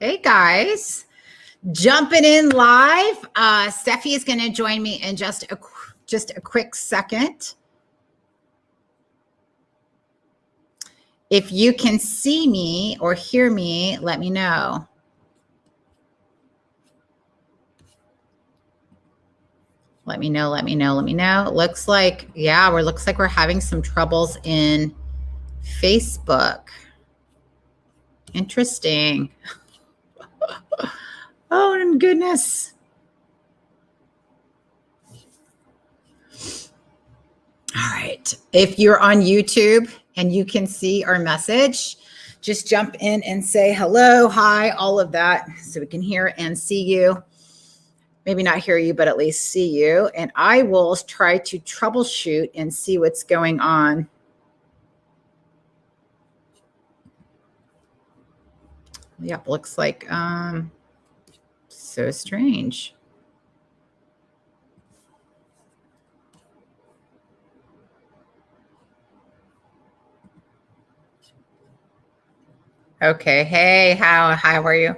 Hey guys, jumping in live. Stephie is going to join me in just a quick second. If you can see me or hear me, let me know. Let me know. Looks like, looks like we're having some troubles in Facebook. Interesting. Oh, goodness. All right. If you're on YouTube and you can see our message, just jump in and say hello, hi, all of that, so we can hear and see you. Maybe not hear you, but at least see you. And I will try to troubleshoot and see what's going on. Yep, looks like so strange. Okay, hey, how are you?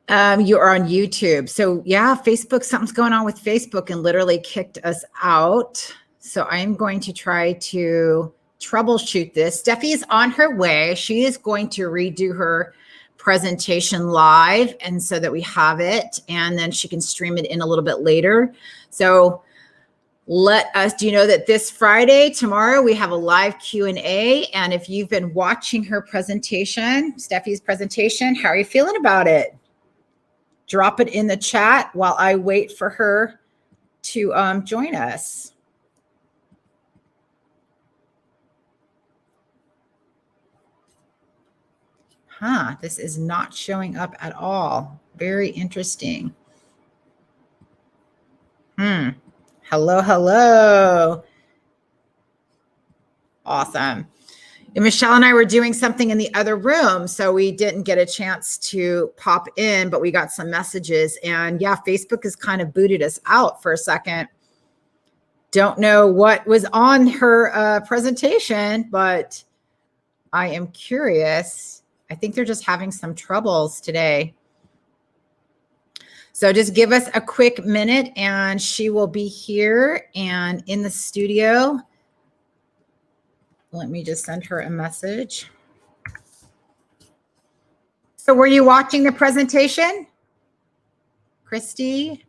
You are on YouTube. So yeah, Facebook, something's going on with Facebook and literally kicked us out. So I'm going to try to troubleshoot this. Stephie is on her way. She is going to redo her presentation live, and so that we have it, and then she can stream it in a little bit later. So let us, do you know that this Friday, tomorrow, we have a live Q&A. And if you've been watching her presentation, Stephie's presentation, how are you feeling about it? Drop it in the chat while I wait for her to join us. This is not showing up at all. Very interesting. Hello. Awesome. And Michelle and I were doing something in the other room, so we didn't get a chance to pop in, but we got some messages. And yeah, Facebook has kind of booted us out for a second. Don't know what was on her presentation, but I am curious. I think they're just having some troubles today. So just give us a quick minute and she will be here and in the studio. Let me just send her a message. So were you watching the presentation, Christy?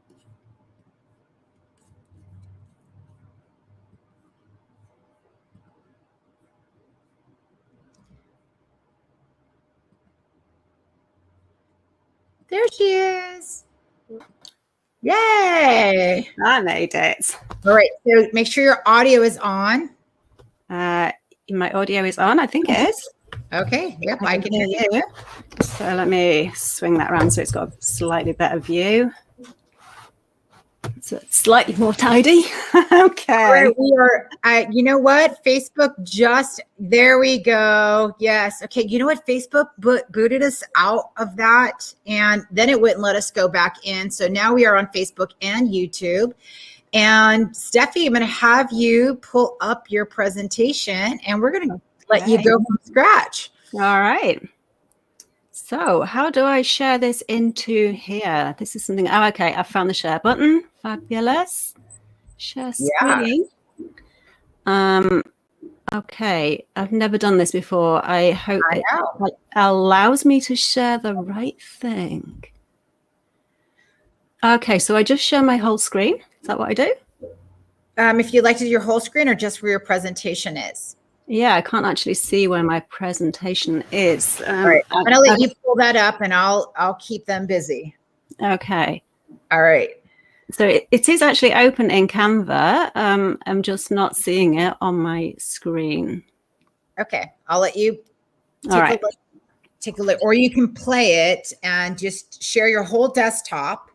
There she is. Yay. I made it. All right. So make sure your audio is on. My audio is on. I think it is. Okay. Yep. I can hear you. So let me swing that around so it's got a slightly better view. So it's slightly more tidy. Okay. All right, we are, you know what? Facebook there we go. Yes. Okay. You know what? Facebook booted us out of that, and then it wouldn't let us go back in. So now we are on Facebook and YouTube. And Stephie, I'm going to have you pull up your presentation, and we're going to let you go from scratch. All right. So how do I share this into here? This is something, okay, I found the share button. Fabulous. Share screen. Yeah. Okay, I've never done this before. I hope it allows me to share the right thing. Okay, so I just share my whole screen. Is that what I do? If you'd like to do your whole screen or just where your presentation is. Yeah, I can't actually see where my presentation is. All right, I'm going to let you pull that up, and I'll keep them busy. Okay. All right. So it is actually open in Canva. I'm just not seeing it on my screen. Okay, I'll let you take a look, or you can play it and just share your whole desktop.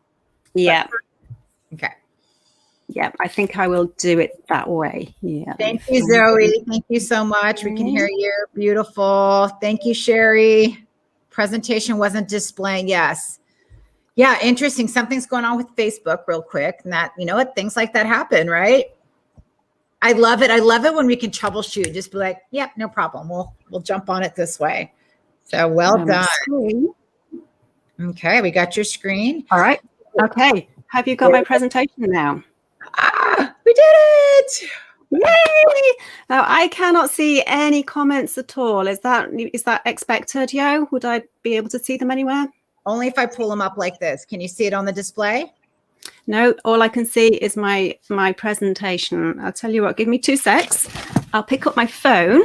Yeah. Okay. Yeah, I think I will do it that way. Yeah. Thank you, Zoe. Thank you so much. We can hear you. Beautiful. Thank you, Sherry. Presentation wasn't displaying. Yes. Yeah, interesting. Something's going on with Facebook real quick. And that, you know what, things like that happen, right? I love it. I love it when we can troubleshoot. Just be like, yep, no problem. We'll jump on it this way. So well done. Okay, we got your screen. All right. Okay. Have you got my presentation now? We did it! Yay! Now I cannot see any comments at all. Is that expected, Yo? Would I be able to see them anywhere? Only if I pull them up like this. Can you see it on the display? No, all I can see is my presentation. I'll tell you what, give me 2 secs. I'll pick up my phone.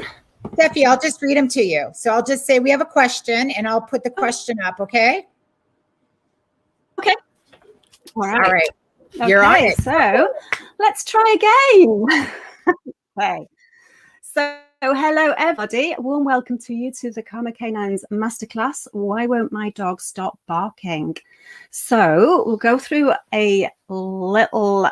Stephie, I'll just read them to you. So I'll just say we have a question and I'll put the question up, okay? Okay. All right. All right. Okay, You're on it. So let's try again. Okay. So hello, everybody. A warm welcome to you to the Canines Masterclass. Why won't my dog stop barking? So we'll go through a little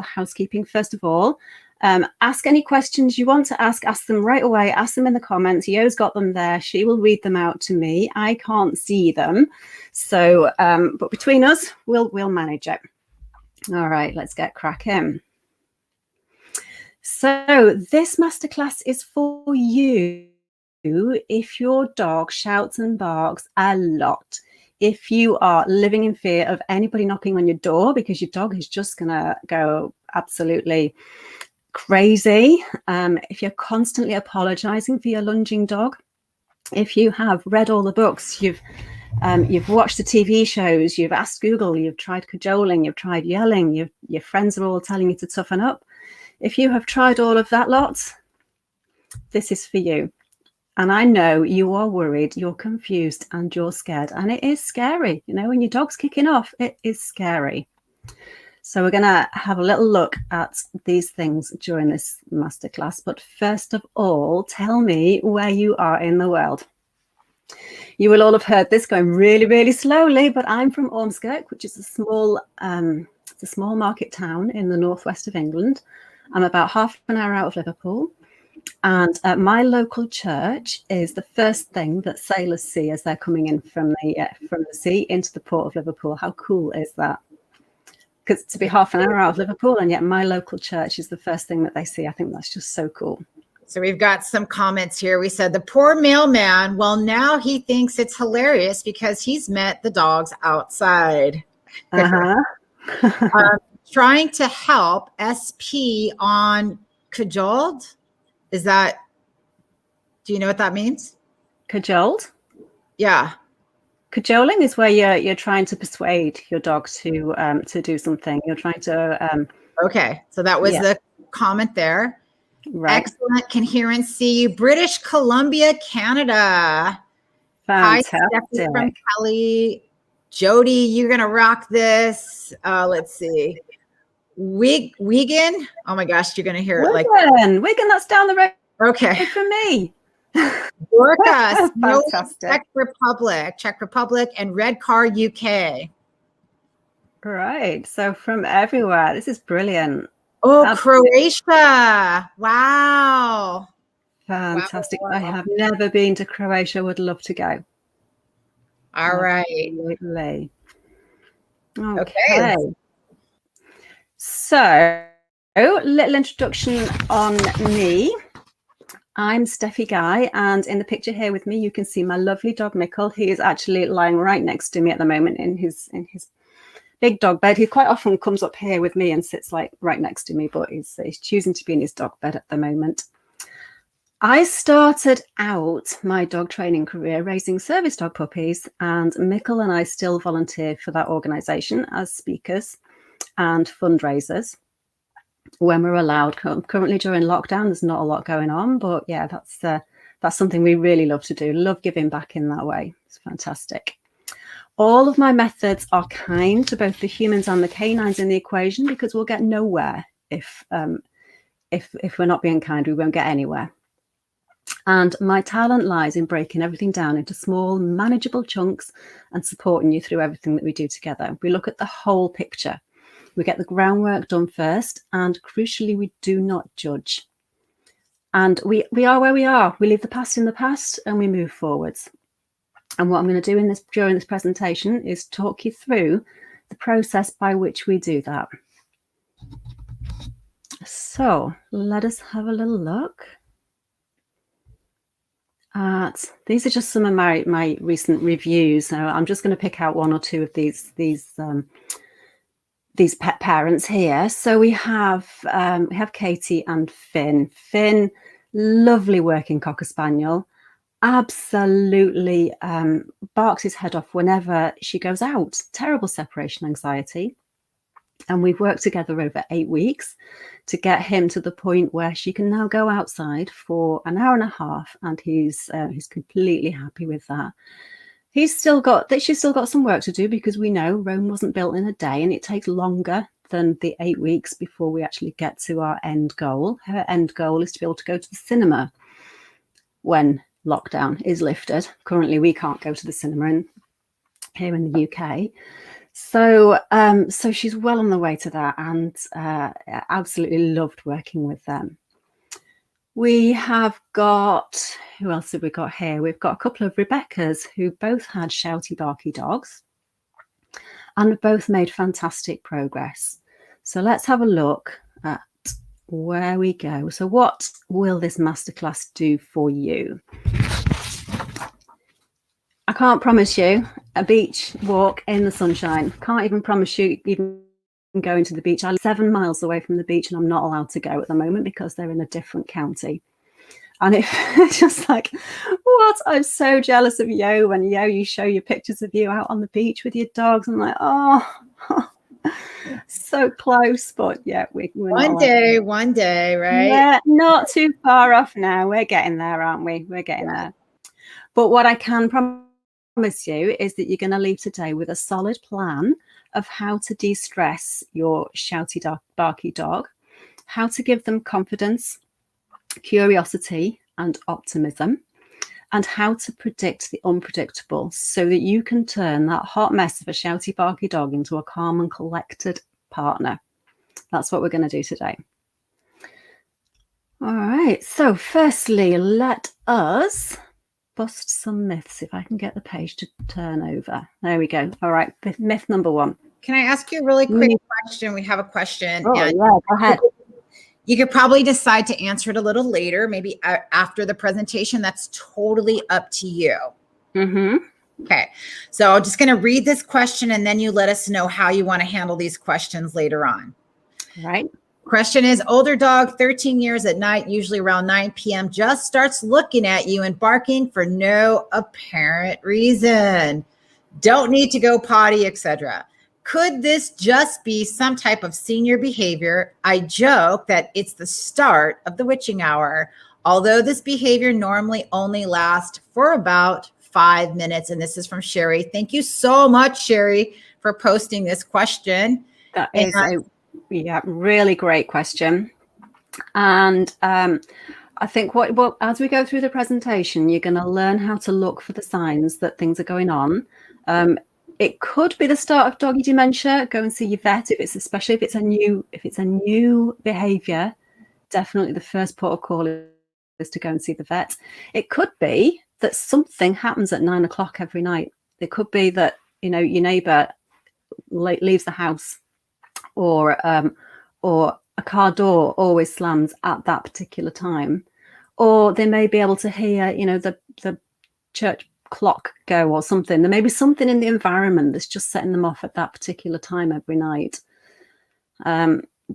housekeeping first of all. Ask any questions you want to ask them right away. Ask them in the comments. Yo's got them there. She will read them out to me. I can't see them. So, but between us, we'll manage it. All right, let's get cracking. So this masterclass is for you if your dog shouts and barks a lot. If you are living in fear of anybody knocking on your door because your dog is just going to go absolutely crazy. If you're constantly apologizing for your lunging dog, if you have read all the books, you've watched the TV shows, you've asked Google, you've tried cajoling, you've tried yelling, your friends are all telling you to toughen up. If you have tried all of that lot, this is for you. And I know you are worried, you're confused, and you're scared. And it is scary. You know, when your dog's kicking off, it is scary. So we're going to have a little look at these things during this masterclass. But first of all, tell me where you are in the world. You will all have heard this going really, really slowly, but I'm from Ormskirk, which is a small market town in the northwest of England. I'm about half an hour out of Liverpool. And my local church is the first thing that sailors see as they're coming in from the sea into the port of Liverpool. How cool is that? Because to be half an hour out of Liverpool and yet my local church is the first thing that they see. I think that's just so cool. So we've got some comments here. We said the poor mailman, well, now he thinks it's hilarious because he's met the dogs outside. Trying to help SP on cajoled. Is that, do you know what that means? Cajoled? Yeah. Cajoling is where you're trying to persuade your dog to do something. You're trying to. Okay, so that was the comment there. Right. Excellent. Can hear and see you. British Columbia, Canada. Fantastic. Hi, Stephie from Kelly. Jody, you're gonna rock this. Let's see. Wigan. Oh my gosh, you're gonna hear it like Wigan. That's down the road. Okay, for me. Gorka, Fantastic. Czech Republic, and Redcar, UK. Right. So from everywhere. This is brilliant. Oh, Croatia. Wow. Fantastic. Wow. I have never been to Croatia. Would love to go. All right. Absolutely. Okay. So, little introduction on me. I'm Stephie Guy, and in the picture here with me, you can see my lovely dog Mickle. He is actually lying right next to me at the moment in his big dog bed. He quite often comes up here with me and sits like right next to me, but he's choosing to be in his dog bed at the moment. I started out my dog training career raising service dog puppies, and Mickle and I still volunteer for that organisation as speakers and fundraisers when we're allowed. Currently during lockdown, there's not a lot going on, but yeah, that's something we really love to do. Love giving back in that way. It's fantastic. All of my methods are kind to both the humans and the canines in the equation, because we'll get nowhere if we're not being kind. We won't get anywhere. And my talent lies in breaking everything down into small, manageable chunks and supporting you through everything that we do together. We look at the whole picture. We get the groundwork done first, and crucially, we do not judge. And we are where we are. We leave the past in the past and we move forwards. And what I'm going to do during this presentation is talk you through the process by which we do that. So let us have a little look. These are just some of my recent reviews. So I'm just going to pick out one or two of these pet parents here. So we have Katie and Finn. Finn, lovely working Cocker Spaniel, absolutely barks his head off whenever she goes out. Terrible separation anxiety. And we've worked together over 8 weeks to get him to the point where she can now go outside for an hour and a half, and he's completely happy with that. She's still got some work to do, because we know Rome wasn't built in a day, and it takes longer than the 8 weeks before we actually get to our end goal. Her end goal is to be able to go to the cinema when lockdown is lifted. Currently, we can't go to the cinema here in the UK. So she's well on the way to that, and absolutely loved working with them. We have got, who else have we got here? We've got a couple of Rebeccas who both had shouty, barky dogs and both made fantastic progress. So let's have a look at where we go. So what will this masterclass do for you? I can't promise you a beach walk in the sunshine. Can't even promise you even going to the beach. I live 7 miles away from the beach, and I'm not allowed to go at the moment because they're in a different county. And it's just like, what? I'm so jealous of Yo. When Yo, you show your pictures of you out on the beach with your dogs. I'm like, oh, so close. But yeah, we're one day, right? Yeah, not too far off now. We're getting there, aren't we? We're getting there. But what I can promise you is that you're going to leave today with a solid plan of how to de-stress your shouty, barky dog, how to give them confidence, curiosity, and optimism, and how to predict the unpredictable so that you can turn that hot mess of a shouty, barky dog into a calm and collected partner. That's what we're going to do today. All right. So firstly, let us bust some myths. If I can get the page to turn over. There we go. All right. Myth number 1. Can I ask you a really quick question? We have a question. Oh, yeah, go ahead. You could probably decide to answer it a little later, maybe after the presentation. That's totally up to you. Mm-hmm. Okay. So I'm just going to read this question, and then you let us know how you want to handle these questions later on. Right. Question is, older dog, 13 years at night, usually around 9 p.m., just starts looking at you and barking for no apparent reason. Don't need to go potty, etc. Could this just be some type of senior behavior? I joke that it's the start of the witching hour, although this behavior normally only lasts for about 5 minutes. And this is from Sherry. Thank you so much, Sherry, for posting this question. That is a really great question. And I think what as we go through the presentation, you're going to learn how to look for the signs that things are going on. It could be the start of doggy dementia. Go and see your vet especially if it's a new behavior. Definitely the first port of call is to go and see the vet. It could be that something happens at 9 o'clock every night. It could be that your neighbor leaves the house, or a car door always slams at that particular time, or they may be able to hear the church clock go or something. There may be something in the environment that's just setting them off at that particular time every night.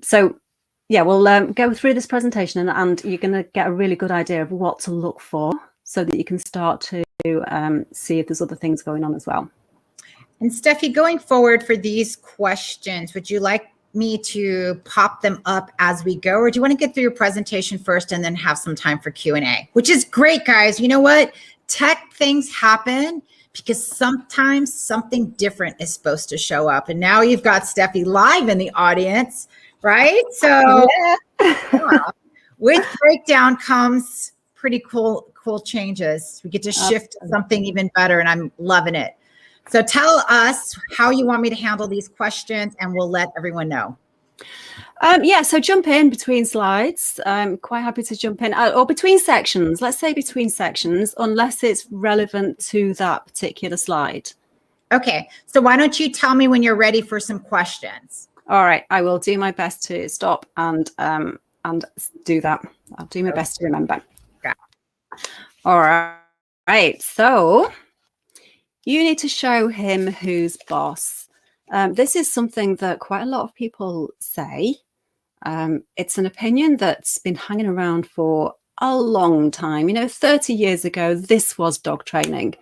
So yeah, we'll go through this presentation, and you're going to get a really good idea of what to look for so that you can start to see if there's other things going on as well. And Stephie, going forward for these questions, would you like me to pop them up as we go, or do you want to get through your presentation first and then have some time for Q&A? Which is great, guys. You know what? Tech things happen because sometimes something different is supposed to show up. And now you've got Stephie live in the audience, right? So with breakdown comes pretty cool changes. We get to shift to something even better, and I'm loving it. So tell us how you want me to handle these questions, and we'll let everyone know. So jump in between slides. I'm quite happy to jump in, or between sections. Let's say between sections, unless it's relevant to that particular slide. Okay, so why don't you tell me when you're ready for some questions? All right, I will do my best to stop and do that. I'll do my best to remember. Okay. All right. Right. So you need to show him who's boss. This is something that quite a lot of people say. It's an opinion that's been hanging around for a long time. 30 years ago, this was dog training.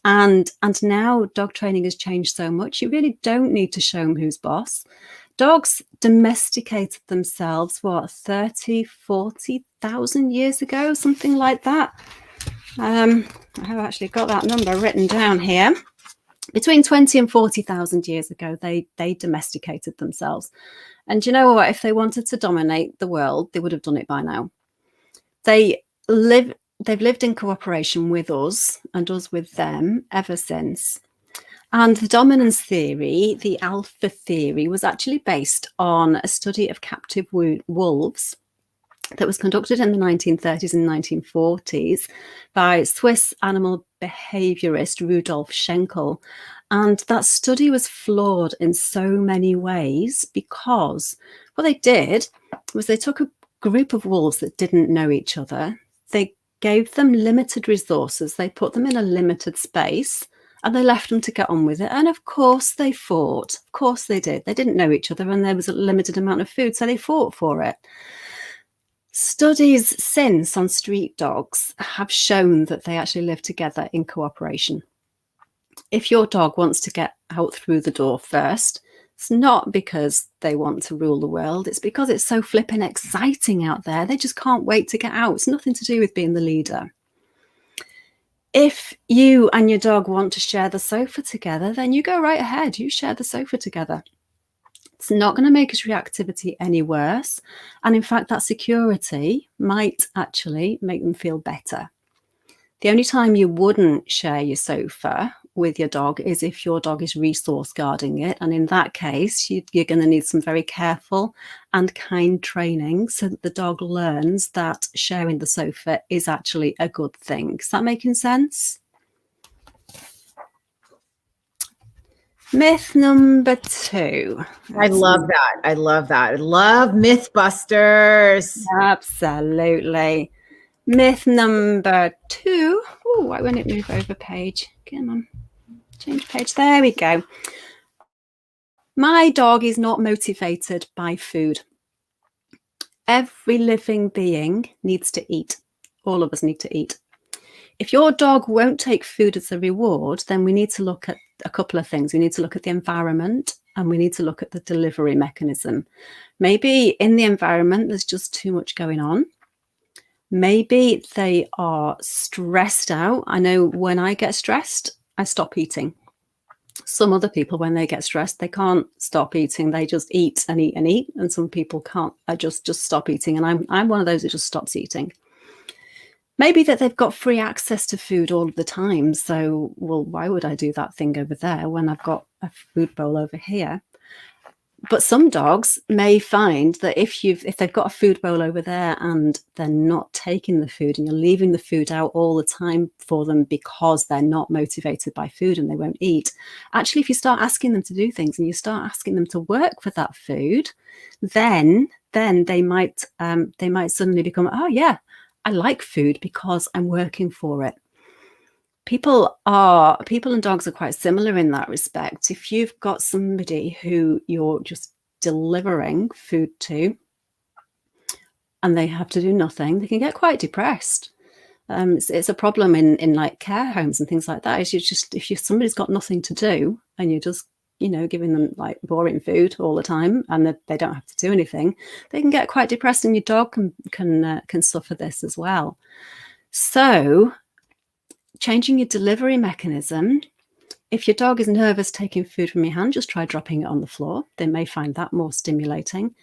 And now dog training has changed so much. You really don't need to show them who's boss. Dogs domesticated themselves, 30, 40,000 years ago, something like that. I have actually got that number written down here. Between 20 and 40,000 years ago, they domesticated themselves. And you know what? If they wanted to dominate the world, they would have done it by now. They've lived in cooperation with us and us with them ever since. And the dominance theory, the alpha theory, was actually based on a study of captive wolves that was conducted in the 1930s and 1940s by Swiss animal behaviorist Rudolf Schenkel. And that study was flawed in so many ways because what they did was they took a group of wolves that didn't know each other. They gave them limited resources. They put them in a limited space and they left them to get on with it. And of course they fought. Of course they did. They didn't know each other and there was a limited amount of food, so they fought for it. Studies since on street dogs have shown that they actually live together in cooperation. If your dog wants to get out through the door first, it's not because they want to rule the world. It's because it's so flipping exciting out there. They just can't wait to get out. It's nothing to do with being the leader. If you and your dog want to share the sofa together, then you go right ahead. You share the sofa together. It's not going to make his reactivity any worse. And in fact, that security might actually make them feel better. The only time you wouldn't share your sofa with your dog is if your dog is resource guarding it. And in that case, you're going to need some very careful and kind training so that the dog learns that sharing the sofa is actually a good thing. Is that making sense? Myth number 2. I love that. I love that. I love Mythbusters. Absolutely. Myth number 2. Oh, why won't it move over page? Come on. Change page. There we go. My dog is not motivated by food. Every living being needs to eat. All of us need to eat. If your dog won't take food as a reward, then we need to look at a couple of things. We need to look at the environment and we need to look at the delivery mechanism. Maybe in the environment, there's just too much going on. Maybe they are stressed out. I know when I get stressed, I stop eating. Some other people, when they get stressed, they can't stop eating. They just eat and eat and eat. And some people can't. I just stop eating. And I'm one of those that just stops eating. Maybe that they've got free access to food all of the time. So, well, why would I do that thing over there when I've got a food bowl over here? But some dogs may find that if they've got a food bowl over there and they're not taking the food and you're leaving the food out all the time for them because they're not motivated by food and they won't eat, actually, if you start asking them to do things and you start asking them to work for that food, then they might suddenly become, oh yeah, I like food because I'm working for it. People and dogs are quite similar in that respect. If you've got somebody who you're just delivering food to and they have to do nothing, they can get quite depressed. It's a problem in like care homes and things like that. If somebody's got nothing to do and you're just giving them like boring food all the time and they don't have to do anything, they can get quite depressed, and your dog can suffer this as well. So changing your delivery mechanism. If your dog is nervous taking food from your hand, just try dropping it on the floor. They may find that more stimulating.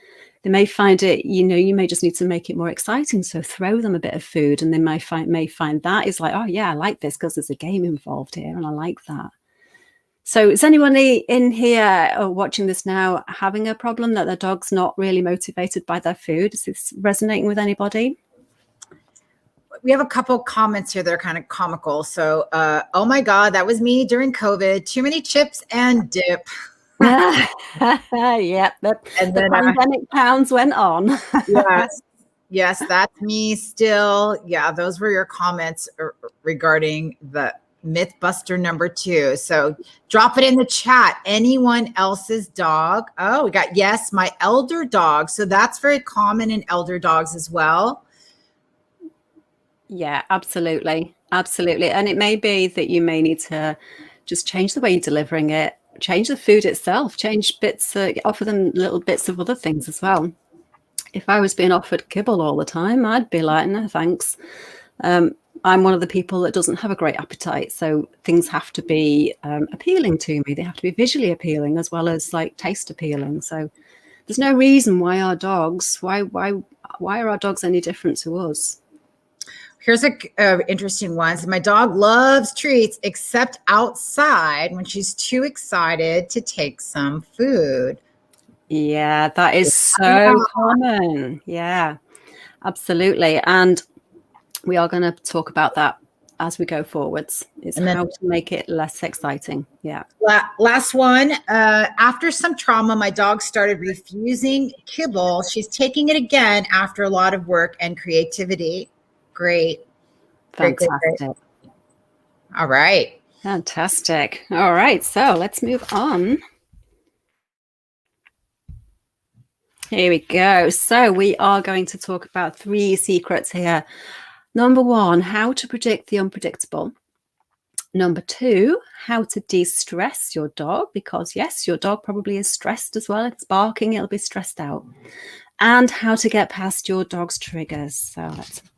They may find it, you may just need to make it more exciting. So throw them a bit of food and they may find that is like, oh yeah, I like this because there's a game involved here and I like that. So is anyone in here or watching this now having a problem that their dog's not really motivated by their food? Is this resonating with anybody? We have a couple comments here that are kind of comical. So, oh my God, that was me during COVID. Too many chips and dip. Yep. And then the pandemic pounds went on. Yes. Yes, that's me still. Yeah, those were your comments regarding the Mythbuster number 2. So drop it in the chat. Anyone else's dog? Oh, we got, yes, my elder dog. So that's very common in elder dogs as well. Yeah, absolutely. Absolutely. And it may be that you may need to just change the way you're delivering it, change the food itself, change bits, offer them little bits of other things as well. If I was being offered kibble all the time, I'd be like, no, thanks. I'm one of the people that doesn't have a great appetite. So things have to be appealing to me. They have to be visually appealing as well as like taste appealing. So there's no reason why our dogs, why are our dogs any different to us? Here's a interesting one. So my dog loves treats except outside when she's too excited to take some food. Yeah, that is so common. Yeah, absolutely. And we are going to talk about that as we go forwards, is how to make it less exciting. Yeah. Last one. After some trauma, my dog started refusing kibble. She's taking it again after a lot of work and creativity. Great. Fantastic. Great. All right. Fantastic. All right. So let's move on. Here we go. So we are going to talk about 3 secrets here. Number 1, how to predict the unpredictable. Number 2, how to de-stress your dog, because yes, your dog probably is stressed as well. It's barking, it'll be stressed out. And how to get past your dog's triggers. So let's have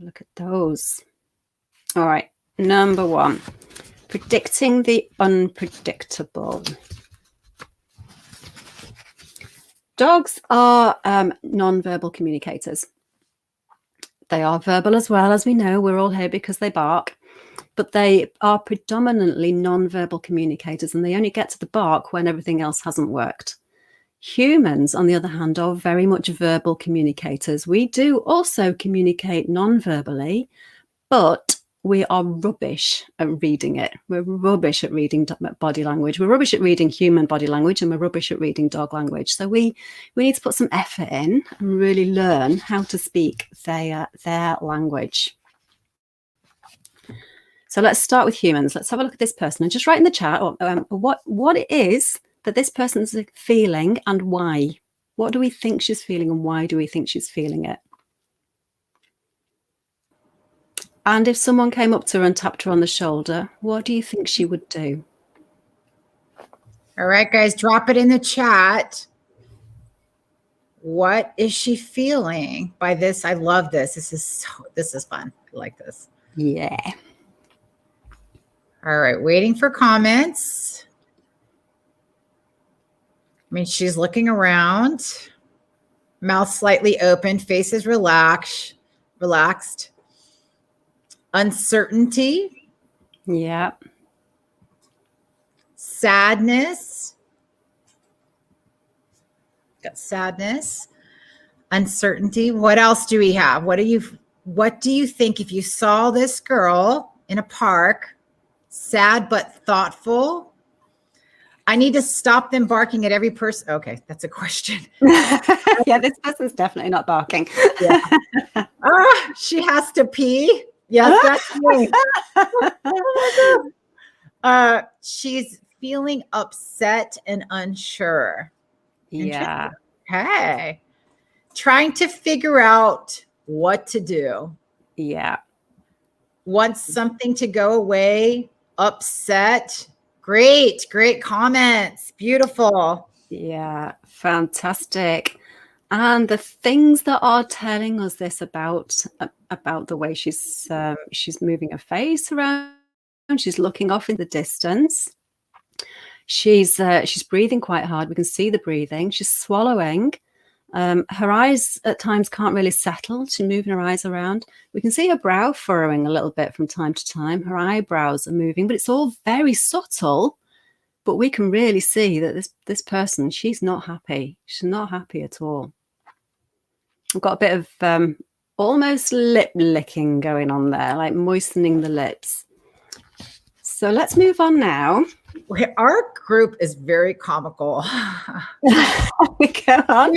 a look at those. All right. Number 1, predicting the unpredictable. Dogs are non-verbal communicators. They are verbal as well, as we know. We're all here because they bark. But they are predominantly non-verbal communicators, and they only get to the bark when everything else hasn't worked. Humans, on the other hand, are very much verbal communicators. We do also communicate non-verbally, but we are rubbish at reading it. We're rubbish at reading body language. We're rubbish at reading human body language, and we're rubbish at reading dog language. So we need to put some effort in and really learn how to speak their language. So let's start with humans. Let's have a look at this person and just write in the chat what it is that this person's feeling and why. What do we think she's feeling and why do we think she's feeling it? And if someone came up to her and tapped her on the shoulder, what do you think she would do? All right, guys, drop it in the chat. What is she feeling by this? I love this. This is fun. I like this. Yeah. All right, waiting for comments. I mean, she's looking around. Mouth slightly open, face is relaxed. Uncertainty. Yeah. Sadness. Got sadness. Uncertainty. What else do we have? What do you think if you saw this girl in a park, sad but thoughtful? I need to stop them barking at every person. Okay, that's a question. Yeah, this person's definitely not barking. Yeah. She has to pee. Yes, that's me. She's feeling upset and unsure. Yeah. Hey, trying to figure out what to do. Yeah. Wants something to go away, upset. Great comments. Beautiful. Yeah, fantastic. And the things that are telling us this about the way she's moving her face around, she's looking off in the distance. She's breathing quite hard. We can see the breathing. She's swallowing. Her eyes at times can't really settle. She's moving her eyes around. We can see her brow furrowing a little bit from time to time. Her eyebrows are moving, but it's all very subtle. But we can really see that this person, she's not happy. She's not happy at all. I've got a bit of almost lip licking going on there, like moistening the lips. So let's move on now. Our group is very comical. We go on.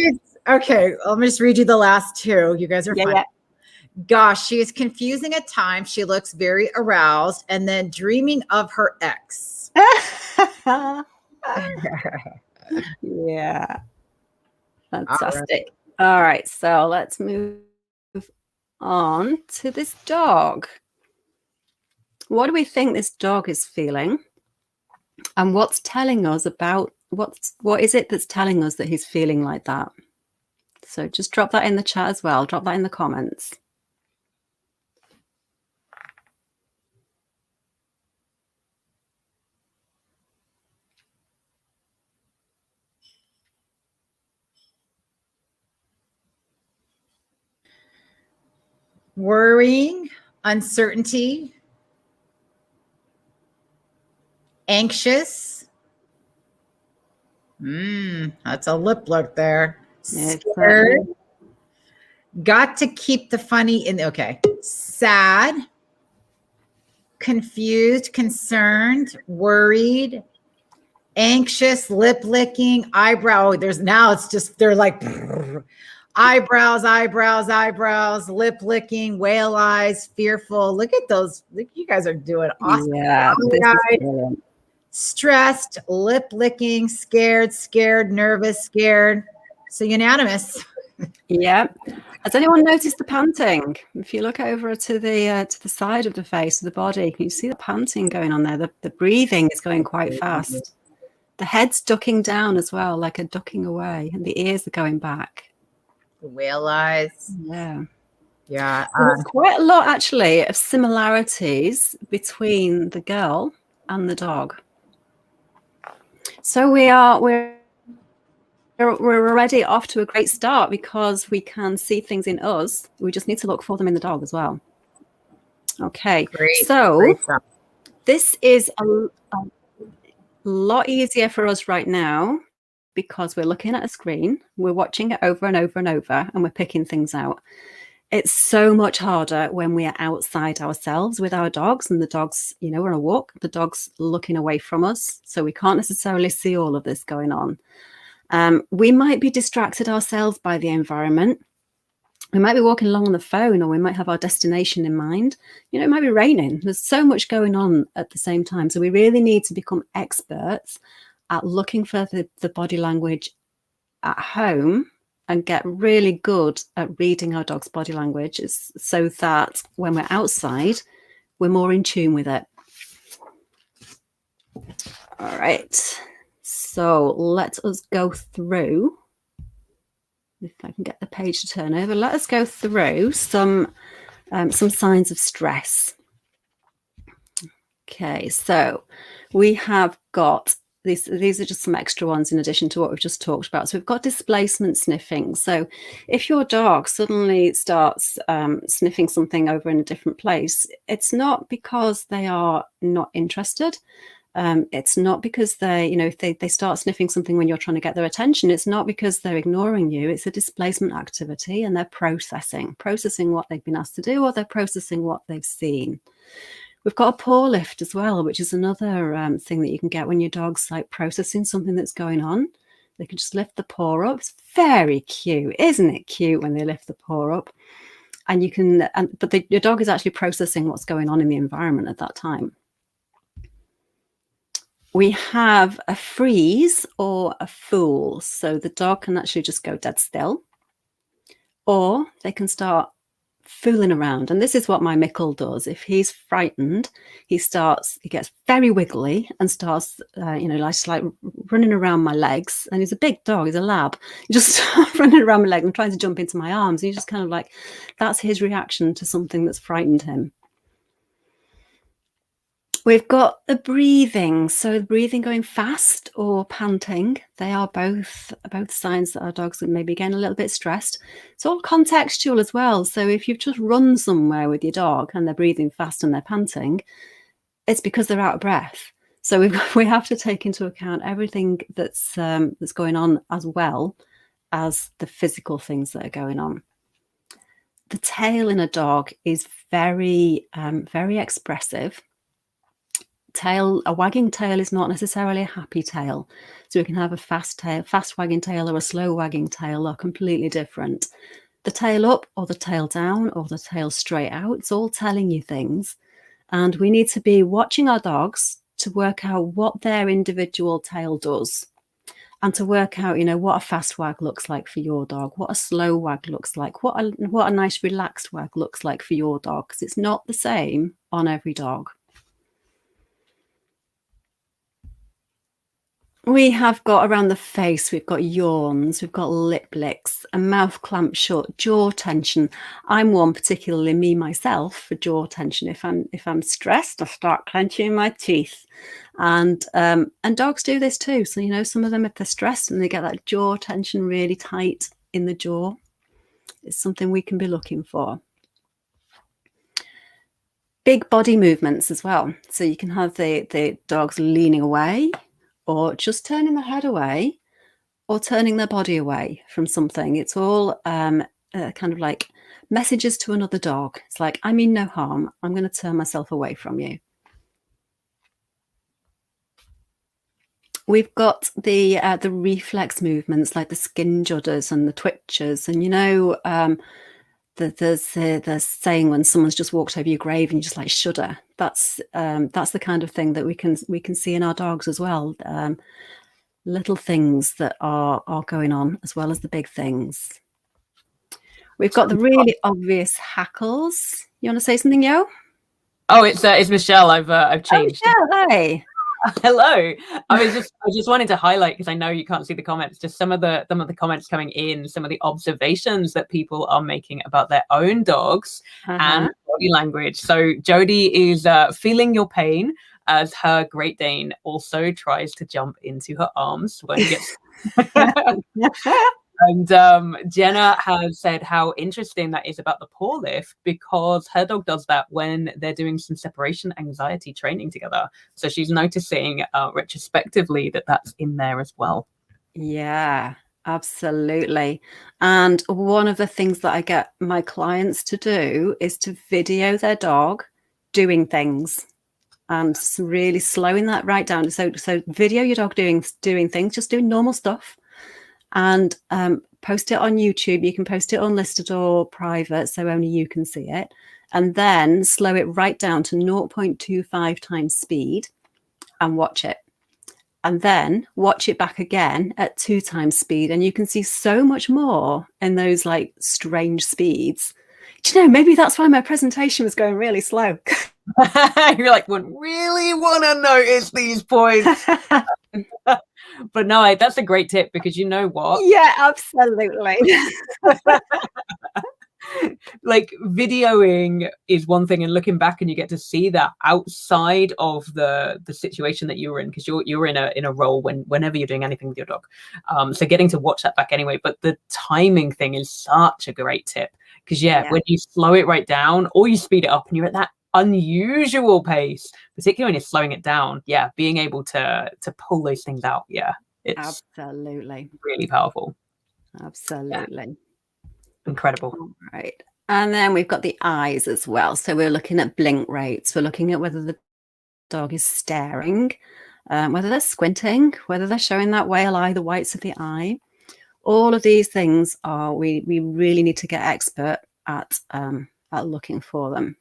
Okay, let me just read you the last two. You guys are funny. Yeah. Gosh, she is confusing at times. She looks very aroused and then dreaming of her ex. Yeah. Fantastic. Right. All right. So let's move on to this dog. What do we think this dog is feeling? And what's telling us about what is it that's telling us that he's feeling like that? So just drop that in the chat as well. Drop that in the comments. Worrying, uncertainty, anxious. That's a lip look there. Scared. Got to keep the funny in. Okay. Sad, confused, concerned, worried, anxious, lip licking, eyebrow. They're like eyebrows, lip licking, whale eyes, fearful. Look at those. Look, you guys are doing awesome. Yeah, this is brilliant. Stressed, lip licking, scared, nervous, scared. So unanimous. Yeah. Has anyone noticed the panting? If you look over to the side of the face of the body, can you see the panting going on there? The breathing is going quite fast. The head's ducking down as well, like a ducking away, and the ears are going back. The whale eyes. Yeah. Yeah. There's quite a lot actually of similarities between the girl and the dog. So we're already off to a great start because we can see things in us. We just need to look for them in the dog as well. Okay, so this is a lot easier for us right now because we're looking at a screen, we're watching it over and over and over, and we're picking things out. It's so much harder when we are outside ourselves with our dogs and the dogs, we're on a walk, the dog's looking away from us, so we can't necessarily see all of this going on. We might be distracted ourselves by the environment. We might be walking along on the phone, or we might have our destination in mind. It might be raining. There's so much going on at the same time. So we really need to become experts at looking for the body language at home and get really good at reading our dog's body language so that when we're outside, we're more in tune with it. All right. So let us go through, if I can get the page to turn over, let us go through some signs of stress. Okay, so we have got these are just some extra ones in addition to what we've just talked about. So we've got displacement sniffing. So if your dog suddenly starts sniffing something over in a different place, it's not because they are not interested. It's not because if they start sniffing something when you're trying to get their attention, it's not because they're ignoring you. It's a displacement activity, and they're processing what they've been asked to do, or they're processing what they've seen. We've got a paw lift as well, which is another thing that you can get when your dog's like processing something that's going on. They can just lift the paw up. It's very cute. Isn't it cute when they lift the paw up? And you can, but your dog is actually processing what's going on in the environment at that time. We have a freeze or a fool. So the dog can actually just go dead still, or they can start fooling around. And this is what my Mickle does. If he's frightened, he gets very wiggly and starts, like running around my legs. And he's a big dog, he's a lab. He just starts running around my legs and trying to jump into my arms. And you just kind of like, that's his reaction to something that's frightened him. We've got the breathing. So the breathing going fast or panting, they are both signs that our dogs are maybe getting a little bit stressed. It's all contextual as well. So if you've just run somewhere with your dog and they're breathing fast and they're panting, it's because they're out of breath. So we have to take into account everything that's going on, as well as the physical things that are going on. The tail in a dog is very, very expressive. tail, a wagging tail is not necessarily a happy tail. So we can have a fast wagging tail, or a slow wagging tail are completely different. The tail up or the tail down or the tail straight out, it's all telling you things. And we need to be watching our dogs to work out what their individual tail does, and to work out, what a fast wag looks like for your dog, what a slow wag looks like, what a nice relaxed wag looks like for your dog, because it's not the same on every dog. We have got around the face, we've got yawns, we've got lip licks, a mouth clamped shut, jaw tension. I'm one, particularly me myself, for jaw tension. If I'm stressed, I start clenching my teeth, and dogs do this too. So some of them, if they're stressed and they get that jaw tension really tight in the jaw, it's something we can be looking for. Big body movements as well. So you can have the dogs leaning away, or just turning their head away, or turning their body away from something. It's all kind of like messages to another dog. It's like, I mean no harm. I'm going to turn myself away from you. We've got the reflex movements, like the skin judders and the twitchers. And there's the saying when someone's just walked over your grave and you just like shudder. That's the kind of thing that we can see in our dogs as well. Little things that are going on, as well as the big things. We've got the really obvious hackles. You want to say something, Yo? Oh, it's Michelle. I've changed. Oh, Michelle, hi. Hello. I just wanted to highlight, because I know you can't see the comments, just some of the comments coming in, some of the observations that people are making about their own dogs and body language. So Jody is feeling your pain as her Great Dane also tries to jump into her arms when he gets And Jenna has said how interesting that is about the paw lift, because her dog does that when they're doing some separation anxiety training together. So she's noticing retrospectively that that's in there as well. Yeah, absolutely. And one of the things that I get my clients to do is to video their dog doing things, and really slowing that right down. So video your dog doing things, just doing normal stuff, and post it on YouTube. You can post it unlisted or private, so only you can see it, and then slow it right down to 0.25 times speed and watch it, and then watch it back again at 2 times speed, and you can see so much more in those like strange speeds. Do you know, maybe that's why my presentation was going really slow. You're like, would really want to notice these points. But no, that's a great tip, because you know what? Yeah, absolutely. Like, videoing is one thing, and looking back and you get to see that outside of the situation that you were in, because you're in a role whenever you're doing anything with your dog. So getting to watch that back anyway. But the timing thing is such a great tip, because when you slow it right down or you speed it up and you're at that unusual pace, particularly when you're slowing it down, being able to pull those things out, it's absolutely really powerful. Absolutely incredible. All right, and then we've got the eyes as well. So we're looking at blink rates, we're looking at whether the dog is staring, whether they're squinting, whether they're showing that whale eye, the whites of the eye. All of these things are we really need to get expert at looking for them.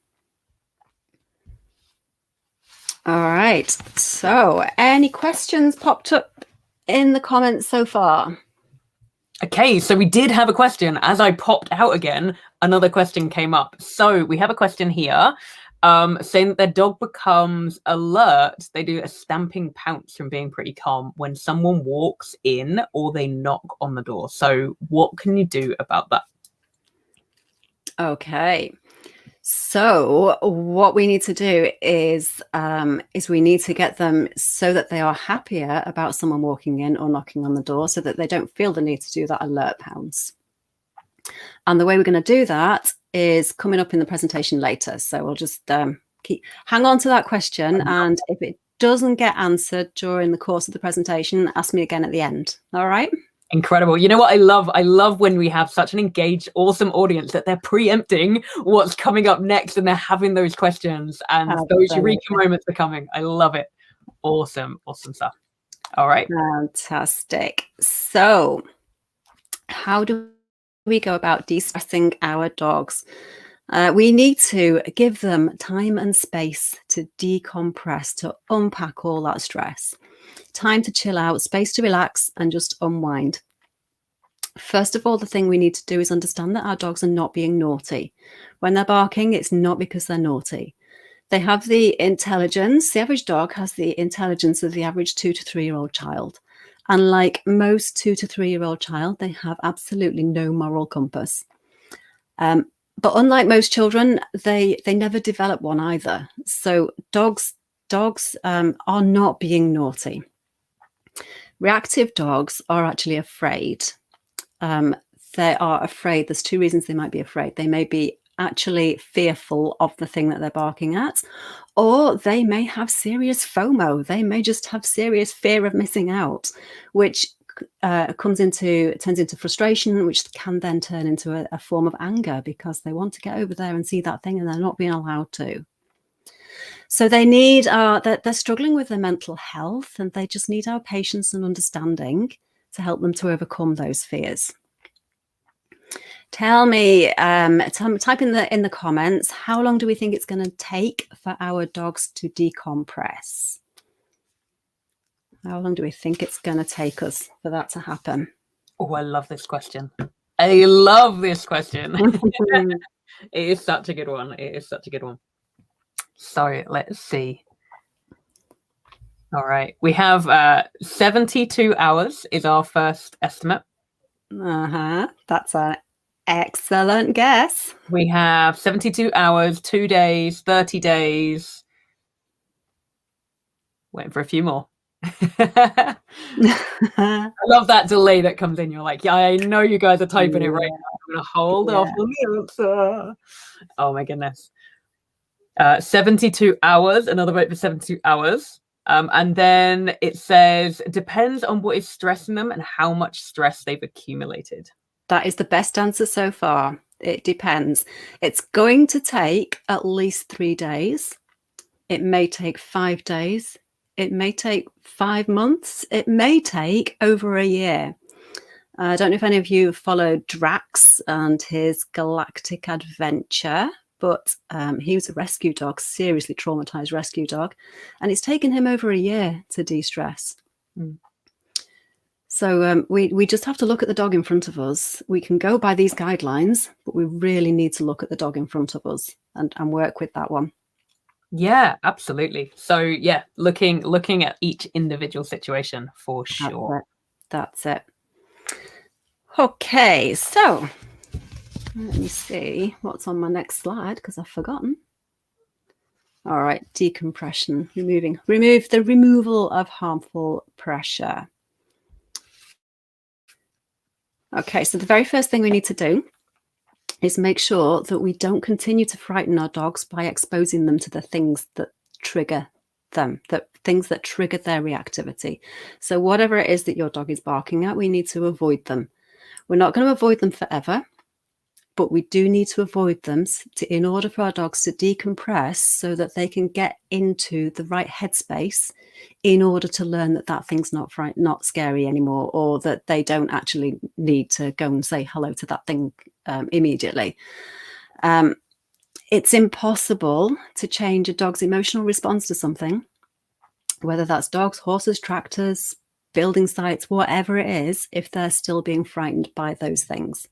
All right, so any questions popped up in the comments so far? Okay, so we did have a question. As I popped out again, another question came up. So we have a question here saying that their dog becomes alert. They do a stamping pounce from being pretty calm when someone walks in or they knock on the door. So what can you do about that? Okay. So what we need to do is we need to get them so that they are happier about someone walking in or knocking on the door, so that they don't feel the need to do that alert pounce. And the way we're going to do that is coming up in the presentation later. So we'll just hang on to that question. And if it doesn't get answered during the course of the presentation, ask me again at the end. All right. Incredible. You know what I love? I love when we have such an engaged, awesome audience that they're preempting what's coming up next, and they're having those questions, and those eureka moments are coming. I love it. Awesome stuff. All right. Fantastic. So how do we go about de-stressing our dogs? We need to give them time and space to decompress, to unpack all that stress. Time to chill out, space to relax and just unwind. First of all, the thing we need to do is understand that our dogs are not being naughty. When they're barking, it's not because they're naughty. They have the intelligence. The average dog has the intelligence of the average 2 to 3 year old child. And like most 2 to 3 year old child, they have absolutely no moral compass. But unlike most children, they never develop one either. So dogs are not being naughty. Reactive dogs are actually afraid. They are afraid. There's two reasons they might be afraid. They may be actually fearful of the thing that they're barking at, or they may have serious FOMO. They may just have serious fear of missing out, which turns into frustration, which can then turn into a form of anger because they want to get over there and see that thing and they're not being allowed to. So they need they're struggling with their mental health, and they just need our patience and understanding to help them to overcome those fears. Tell me, type in the comments, how long do we think it's going to take for our dogs to decompress? How long do we think it's going to take us for that to happen? Oh, I love this question. I love this question. It is such a good one. It is such a good one. So let's see. All right. We have 72 hours is our first estimate. That's an excellent guess. We have 72 hours, 2 days, 30 days. Waiting for a few more. I love that delay that comes in. You're like, yeah, I know you guys are typing it right now. I'm going to hold off on the answer. Oh my goodness. 72 hours, another vote for 72 hours. And then it says, depends on what is stressing them and how much stress they've accumulated. That is the best answer so far. It depends. It's going to take at least 3 days. It may take 5 days. It may take 5 months. It may take over a year. I don't know if any of you followed Drax and his galactic adventure, but he was a rescue dog, seriously traumatized rescue dog. And it's taken him over a year to de-stress. So we just have to look at the dog in front of us. We can go by these guidelines, but we really need to look at the dog in front of us and work with that one. Yeah, absolutely. So yeah, looking at each individual situation for sure. That's it. Okay, so let me see what's on my next slide because I've forgotten. All right, decompression, remove the removal of harmful pressure. Okay, so the very first thing we need to do is make sure that we don't continue to frighten our dogs by exposing them to the things that trigger them, the things that trigger their reactivity. So whatever it is that your dog is barking at, we need to avoid them. We're not going to avoid them forever, but we do need to avoid them in order for our dogs to decompress so that they can get into the right headspace in order to learn that that thing's not scary anymore, or that they don't actually need to go and say hello to that thing immediately. It's impossible to change a dog's emotional response to something, whether that's dogs, horses, tractors, building sites, whatever it is, if they're still being frightened by those things.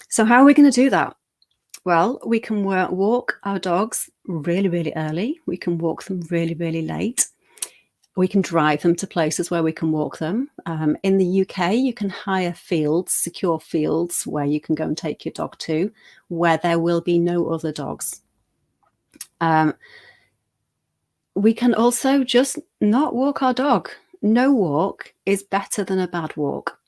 So how are we going to do that? Well, we can walk our dogs really, really early. We can walk them really, really late. We can drive them to places where we can walk them. In the UK, you can hire fields, secure fields, where you can go and take your dog to, where there will be no other dogs. We can also just not walk our dog. No walk is better than a bad walk.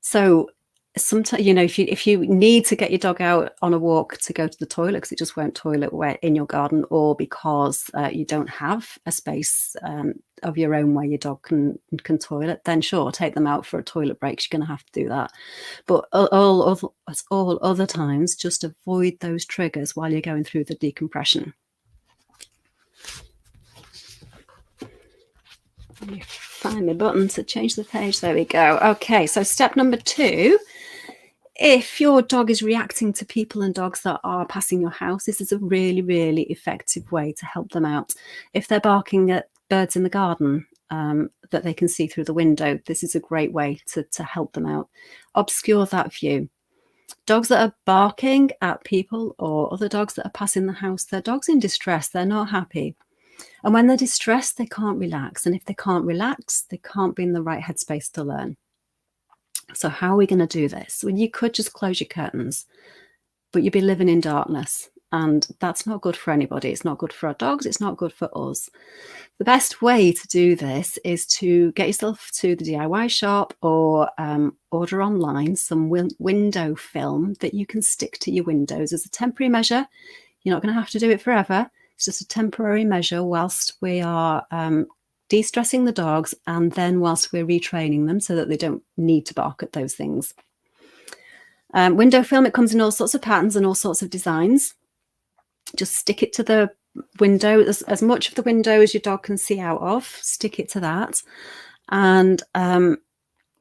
So sometimes, if you need to get your dog out on a walk to go to the toilet because it just won't toilet in your garden, or because you don't have a space of your own where your dog can toilet, then sure, take them out for a toilet break. You're going to have to do that. But all other times, just avoid those triggers while you're going through the decompression. Let me find my button to change the page. There we go. Okay, so step number 2. If your dog is reacting to people and dogs that are passing your house, this is a really, really effective way to help them out. If they're barking at birds in the garden that they can see through the window, this is a great way to help them out. Obscure that view. Dogs that are barking at people or other dogs that are passing the house, they're dogs in distress. They're not happy. And when they're distressed, they can't relax. And if they can't relax, they can't be in the right headspace to learn. So how are we going to do this? Well, you could just close your curtains, but you'd be living in darkness. And that's not good for anybody. It's not good for our dogs. It's not good for us. The best way to do this is to get yourself to the DIY shop or order online some window film that you can stick to your windows as a temporary measure. You're not going to have to do it forever. It's just a temporary measure whilst we are de-stressing the dogs, and then whilst we're retraining them so that they don't need to bark at those things. Window film, it comes in all sorts of patterns and all sorts of designs. Just stick it to the window, as much of the window as your dog can see out of, stick it to that, and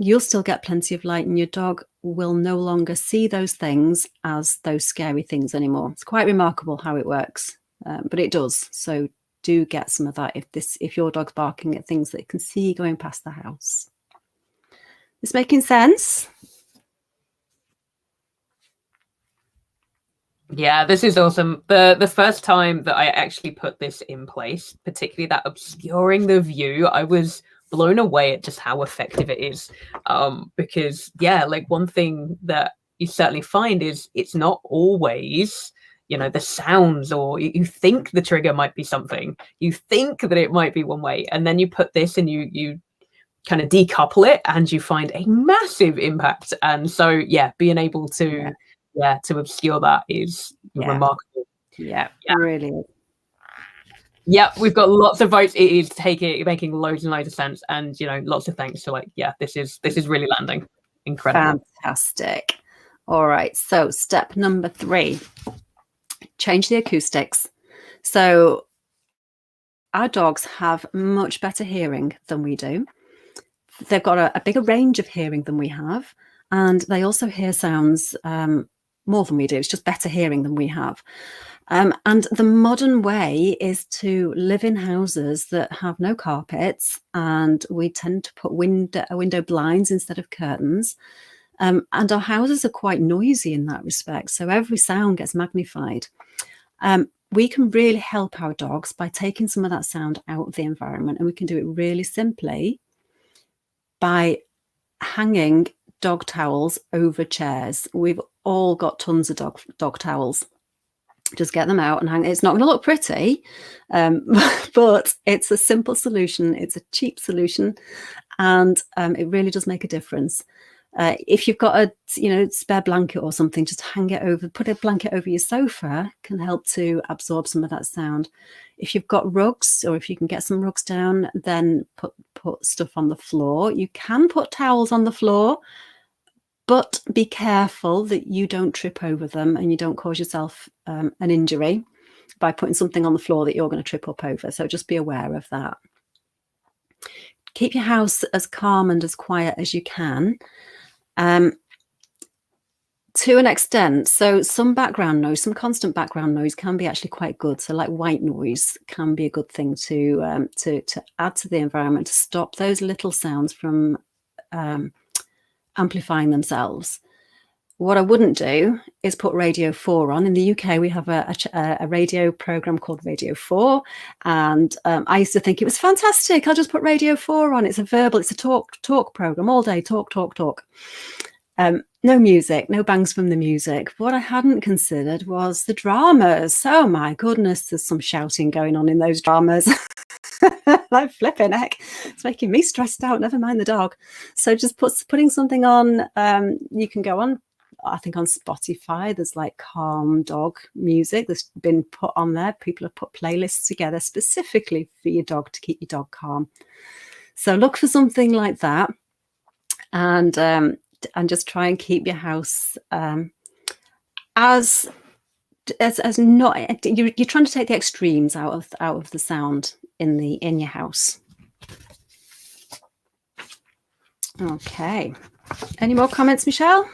you'll still get plenty of light, and your dog will no longer see those things as those scary things anymore. It's quite remarkable how it works, but it does. So do get some of that if your dog's barking at things that it can see going past the house. Is making sense? Yeah, this is awesome. The first time that I actually put this in place, particularly that obscuring the view, I was blown away at just how effective it is. Because yeah, like one thing that you certainly find is it's not always, you know, the sounds, or you think the trigger might be something, you think that it might be one way, and then you put this and you kind of decouple it and you find a massive impact. And so yeah, being able to to obscure that is remarkable. Yeah, really. Yeah, we've got lots of votes. It is making loads and loads of sense, and you know, lots of thanks to this is really landing. Incredible. Fantastic. All right, so step number 3, change the acoustics. So our dogs have much better hearing than we do. They've got a bigger range of hearing than we have, and they also hear sounds more than we do. It's just better hearing than we have. And the modern way is to live in houses that have no carpets, and we tend to put window blinds instead of curtains. And our houses are quite noisy in that respect, so every sound gets magnified. We can really help our dogs by taking some of that sound out of the environment, and we can do it really simply by hanging dog towels over chairs. We've all got tons of dog towels. Just get them out and hang. It's not going to look pretty, but it's a simple solution. It's a cheap solution, and it really does make a difference. If you've got a spare blanket or something, just hang it over. Put a blanket over your sofa can help to absorb some of that sound. If you've got rugs, or if you can get some rugs down, then put stuff on the floor. You can put towels on the floor, but be careful that you don't trip over them and you don't cause yourself an injury by putting something on the floor that you're going to trip up over. So just be aware of that. Keep your house as calm and as quiet as you can. To an extent. So some background noise, some constant background noise can be actually quite good. So like white noise can be a good thing to add to the environment, to stop those little sounds from amplifying themselves. What I wouldn't do is put Radio 4 on. In the UK, we have a radio program called Radio 4, and I used to think it was fantastic. I'll just put Radio 4 on. It's a talk program all day, talk. No music, no bangs from the music. What I hadn't considered was the dramas. Oh my goodness, there's some shouting going on in those dramas. Like flipping heck, it's making me stressed out, never mind the dog. So just putting something on. You can go on, I think on Spotify, there's like calm dog music that's been put on there. People have put playlists together specifically for your dog, to keep your dog calm. So look for something like that, and just try and keep your house as not. You're trying to take the extremes out of the sound in your house. Okay. Any more comments, Michelle?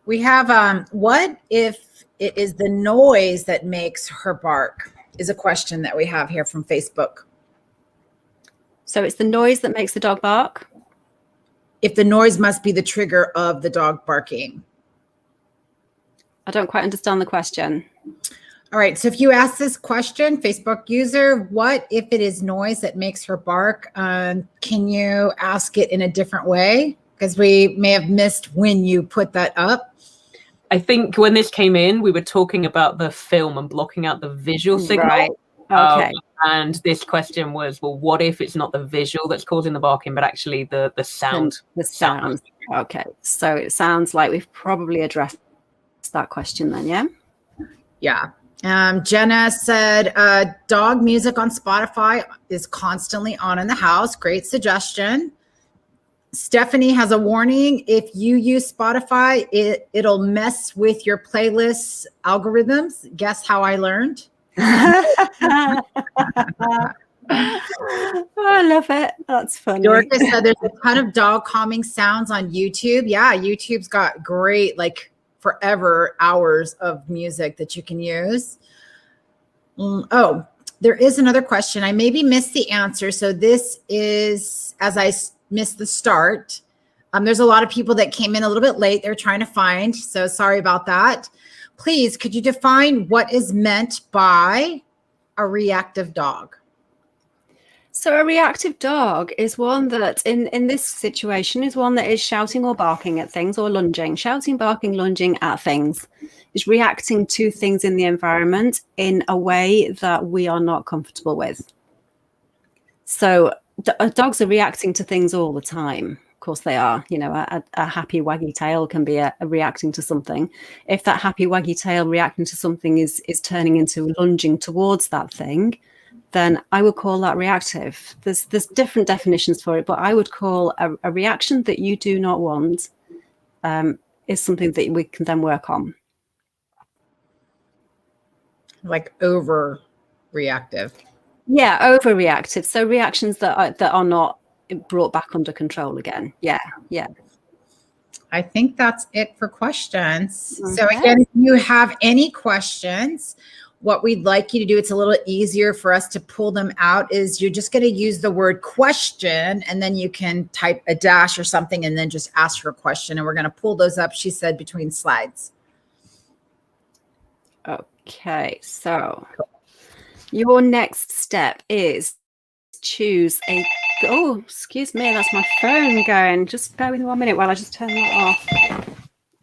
We have, what if it is the noise that makes her bark, is a question that we have here from Facebook. So it's the noise that makes the dog bark? If the noise must be the trigger of the dog barking. I don't quite understand the question. All right. So if you ask this question, Facebook user, what if it is noise that makes her bark? Can you ask it in a different way? Because we may have missed when you put that up. I think when this came in, we were talking about the film and blocking out the visual signal. Right. Okay. And this question was, well, what if it's not the visual that's causing the barking, but actually the sound? The sound. Okay. So it sounds like we've probably addressed that question then, yeah? Yeah. Jenna said, dog music on Spotify is constantly on in the house. Great suggestion. Stephanie has a warning. If you use Spotify, it'll mess with your playlist algorithms. Guess how I learned? I love it. That's funny. Dorcas said there's a ton of dog calming sounds on YouTube. Yeah, YouTube's got great, like forever hours of music that you can use. Oh, there is another question. I maybe missed the answer. So this is, as I missed the start. There's a lot of people that came in a little bit late. They're trying to find. So sorry about that. Please, could you define what is meant by a reactive dog? So a reactive dog is one that in this situation is one that is shouting or barking at things or lunging, shouting, barking, lunging at things. Is reacting to things in the environment in a way that we are not comfortable with. So dogs are reacting to things all the time. Of course they are. You know, a happy waggy tail can be a reacting to something. If that happy waggy tail reacting to something is turning into lunging towards that thing, then I would call that reactive. There's different definitions for it, but I would call a reaction that you do not want is something that we can then work on. Like overreactive. Yeah, overreactive. So reactions that are not brought back under control again. Yeah. I think that's it for questions. Okay. So again, if you have any questions, what we'd like you to do, it's a little easier for us to pull them out, is you're just going to use the word question, and then you can type a dash or something and then just ask her a question. And we're going to pull those up, she said, between slides. Okay, so your next step is choose a, oh, excuse me, that's my phone going. Just bear with me 1 minute while I just turn that off.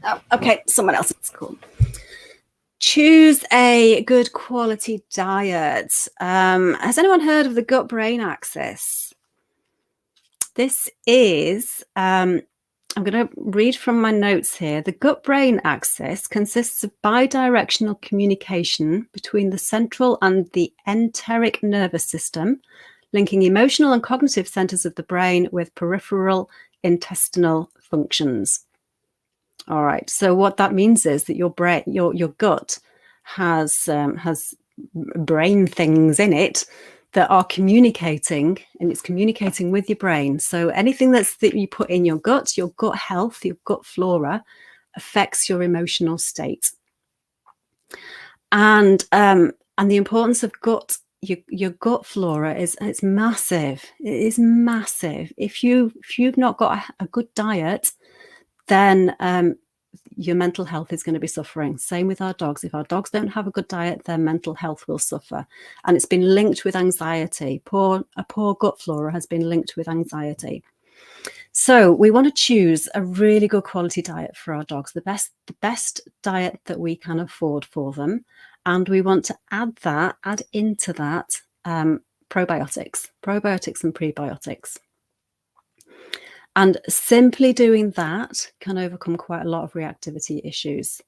Oh, okay, someone else, it's cool. Choose a good quality diet. Has anyone heard of the gut-brain axis? This is, I'm going to read from my notes here. The gut-brain axis consists of bidirectional communication between the central and the enteric nervous system, linking emotional and cognitive centers of the brain with peripheral intestinal functions. All right. So what that means is that your brain, your gut has brain things in it that are communicating, and it's communicating with your brain. So anything that you put in your gut health, your gut flora, affects your emotional state. And the importance of gut, your gut flora it's massive. It is massive. If you've not got a good diet, then your mental health is going to be suffering. Same with our dogs. If our dogs don't have a good diet, their mental health will suffer. And it's been linked with anxiety. A poor gut flora has been linked with anxiety. So we want to choose a really good quality diet for our dogs, the best diet that we can afford for them. And we want to add into that probiotics and prebiotics. And simply doing that can overcome quite a lot of reactivity issues.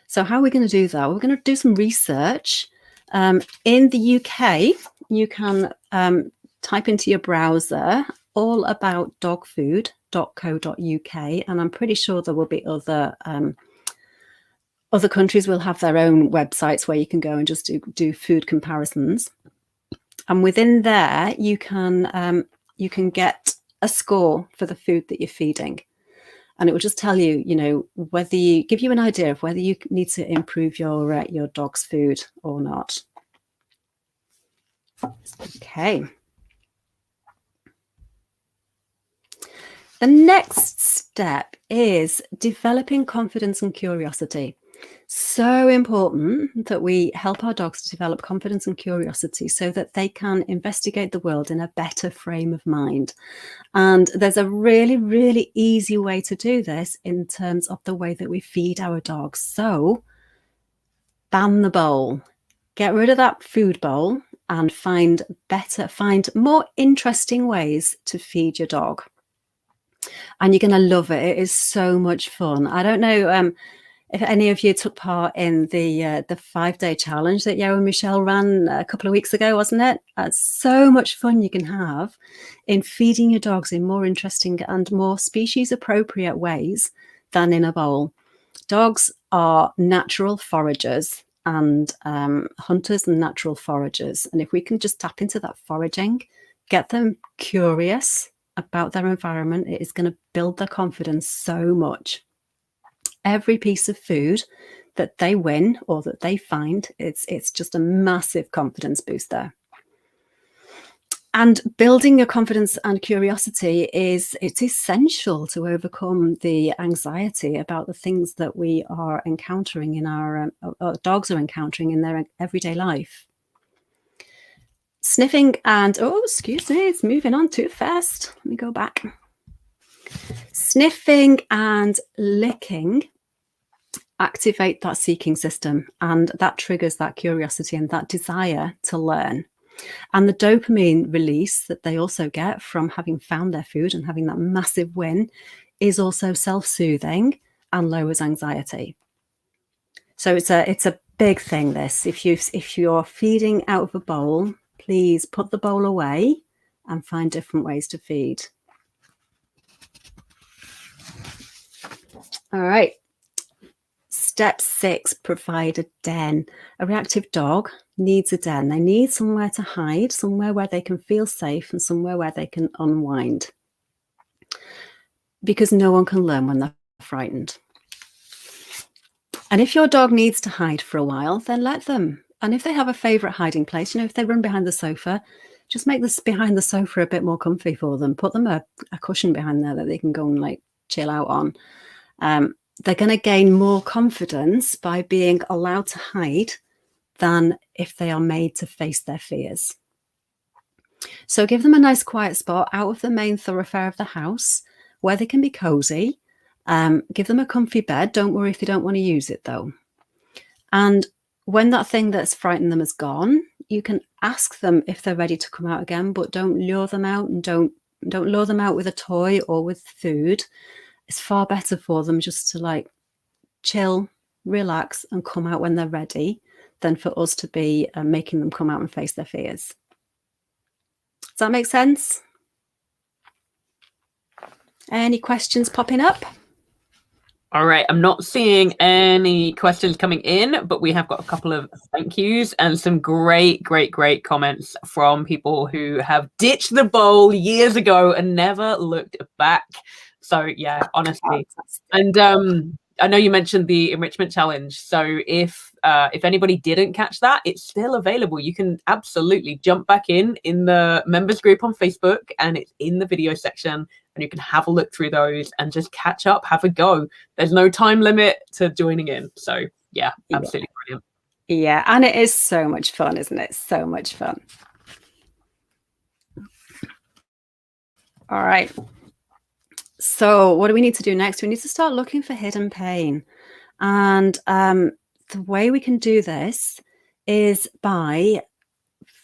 So how are we going to do that? We're going to do some research. In the UK, you can type into your browser allaboutdogfood.co.uk, and I'm pretty sure there will be other countries will have their own websites where you can go and just do food comparisons. And within there, you can get a score for the food that you're feeding. And it will just tell you, whether give you an idea of whether you need to improve your dog's food or not. Okay. The next step is developing confidence and curiosity. So important that we help our dogs to develop confidence and curiosity so that they can investigate the world in a better frame of mind. And there's a really, really easy way to do this in terms of the way that we feed our dogs. So ban the bowl. Get rid of that food bowl and find more interesting ways to feed your dog. And you're going to love it. It is so much fun. I don't know if any of you took part in the 5-day challenge that Yo and Michelle ran a couple of weeks ago, wasn't it? So much fun you can have in feeding your dogs in more interesting and more species appropriate ways than in a bowl. Dogs are natural foragers and hunters and natural foragers. And if we can just tap into that foraging, get them curious about their environment, it is going to build their confidence so much. Every piece of food that they win or that they find, it's just a massive confidence booster. And building your confidence and curiosity it's essential to overcome the anxiety about the things that we are encountering in our dogs are encountering in their everyday life. Sniffing and, excuse me, it's moving on too fast. Let me go back. Sniffing and licking activate that seeking system, and that triggers that curiosity and that desire to learn. And the dopamine release that they also get from having found their food and having that massive win is also self-soothing and lowers anxiety. So it's a big thing, this. If you're feeding out of a bowl, please put the bowl away and find different ways to feed. All right. Step 6, provide a den. A reactive dog needs a den. They need somewhere to hide, somewhere where they can feel safe and somewhere where they can unwind. Because no one can learn when they're frightened. And if your dog needs to hide for a while, then let them. And if they have a favorite hiding place, if they run behind the sofa, just make this behind the sofa a bit more comfy for them. Put them a cushion behind there that they can go and chill out on. They're going to gain more confidence by being allowed to hide than if they are made to face their fears. So give them a nice quiet spot out of the main thoroughfare of the house where they can be cozy. Give them a comfy bed. Don't worry if they don't want to use it though. And when that thing that's frightened them is gone, you can ask them if they're ready to come out again, but don't lure them out, and don't lure them out with a toy or with food. It's far better for them just to chill, relax, and come out when they're ready than for us to be making them come out and face their fears. Does that make sense? Any questions popping up? All right, I'm not seeing any questions coming in, but we have got a couple of thank yous and some great comments from people who have ditched the bowl years ago and never looked back. So yeah, honestly. And I know you mentioned the enrichment challenge. So if anybody didn't catch that, it's still available. You can absolutely jump back in the members group on Facebook, and it's in the video section, and you can have a look through those and just catch up, have a go. There's no time limit to joining in. So yeah, absolutely brilliant. Yeah, and it is so much fun, isn't it? So much fun. All right. So what do we need to do next? We need to start looking for hidden pain. And the way we can do this is by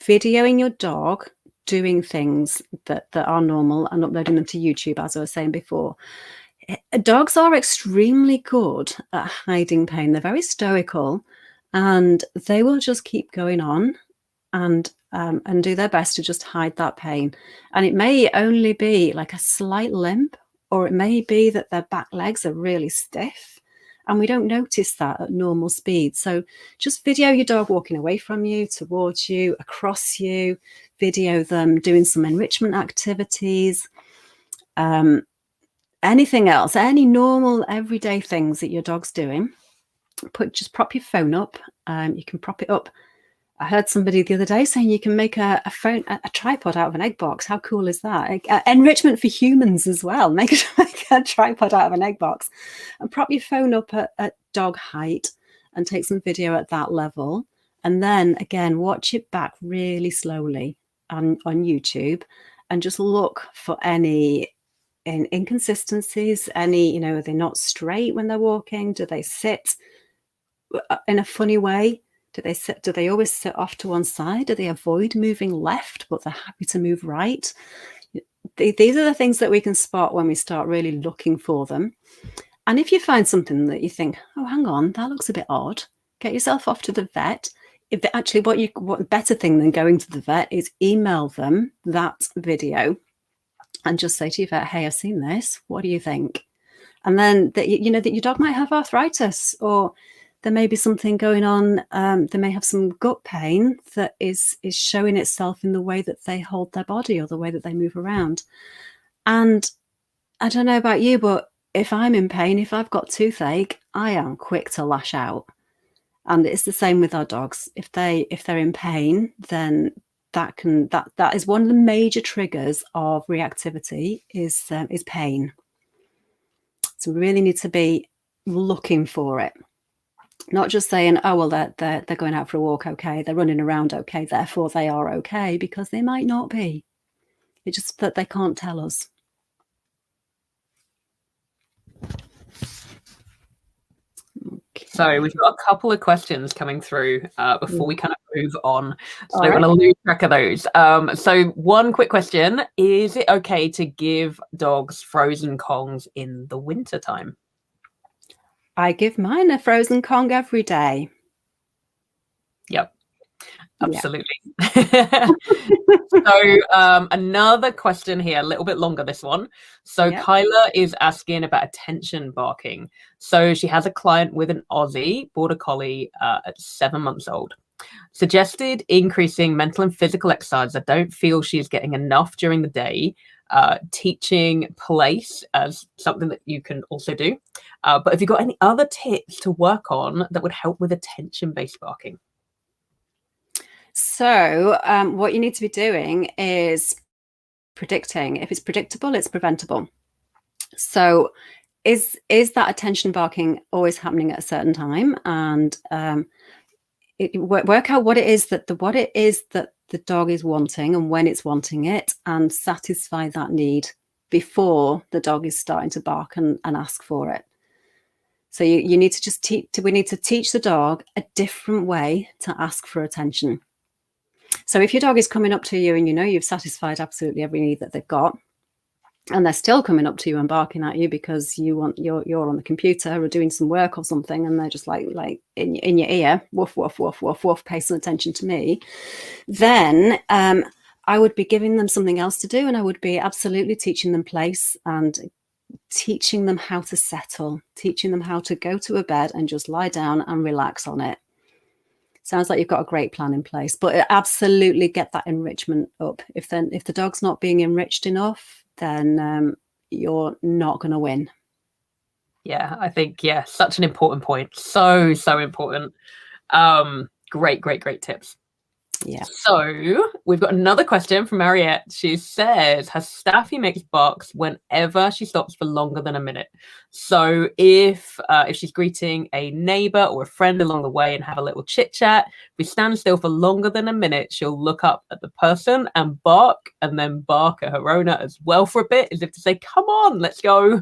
videoing your dog doing things that are normal and uploading them to YouTube, as I was saying before. Dogs are extremely good at hiding pain. They're very stoical, and they will just keep going on and do their best to just hide that pain. And it may only be like a slight limp, or it may be that their back legs are really stiff and we don't notice that at normal speed. So just video your dog walking away from you, towards you, across you, video them doing some enrichment activities. Anything else, any normal everyday things that your dog's doing, just prop your phone up. You can prop it up. I heard somebody the other day saying you can make a tripod out of an egg box. How cool is that? Enrichment for humans as well. Make a tripod out of an egg box and prop your phone up at dog height and take some video at that level. And then again, watch it back really slowly on YouTube and just look for any inconsistencies, any, are they not straight when they're walking? Do they sit in a funny way? Do they always sit off to one side? Do they avoid moving left, but they're happy to move right? These are the things that we can spot when we start really looking for them. And if you find something that you think, oh, hang on, that looks a bit odd, get yourself off to the vet. What better thing than going to the vet is email them that video and just say to your vet, hey, I've seen this. What do you think? And then that your dog might have arthritis, or there may be something going on. They may have some gut pain that is showing itself in the way that they hold their body or the way that they move around. And I don't know about you, but if I'm in pain, if I've got toothache, I am quick to lash out. And it's the same with our dogs. If they're in pain, then that is one of the major triggers of reactivity is pain. So we really need to be looking for it. Not just saying, oh, well, they're going out for a walk, okay, they're running around, okay, therefore they are okay, because they might not be. It's just that they can't tell us. Okay. So we've got a couple of questions coming through before we kind of move on. So I don't want to lose track of those. So one quick question, is it okay to give dogs frozen Kongs in the winter time? I give mine a frozen Kong every day. Yep, absolutely. Yeah. So another question here, a little bit longer, this one. So Kyla is asking about attention barking. So she has a client with an Aussie Border Collie at 7 months old. Suggested increasing mental and physical exercise. I don't feel she's getting enough during the day. Teaching place as something that you can also do. But have you got any other tips to work on that would help with attention-based barking? So what you need to be doing is predicting. If it's predictable, it's preventable. So is that attention barking always happening at a certain time? And work out what it is that the dog is wanting and when it's wanting it, and satisfy that need before the dog is starting to bark and ask for it. So you need to just we need to teach the dog a different way to ask for attention. So if your dog is coming up to you and you've satisfied absolutely every need that they've got, and they're still coming up to you and barking at you because you're on the computer or doing some work or something, and they're just like in your ear, woof, woof, woof, woof, woof, pay some attention to me, then I would be giving them something else to do, and I would be absolutely teaching them place and teaching them how to settle, teaching them how to go to a bed and just lie down and relax on it. Sounds like you've got a great plan in place, but absolutely get that enrichment up. If the dog's not being enriched enough, then you're not going to win. Yeah, I think, such an important point. So important. Great tips. Yeah. So we've got another question from Mariette. She says, her Stephie makes barks whenever she stops for longer than a minute. So if she's greeting a neighbor or a friend along the way and have a little chit chat, if we stand still for longer than a minute, she'll look up at the person and bark, and then bark at her owner as well for a bit, as if to say, come on, let's go.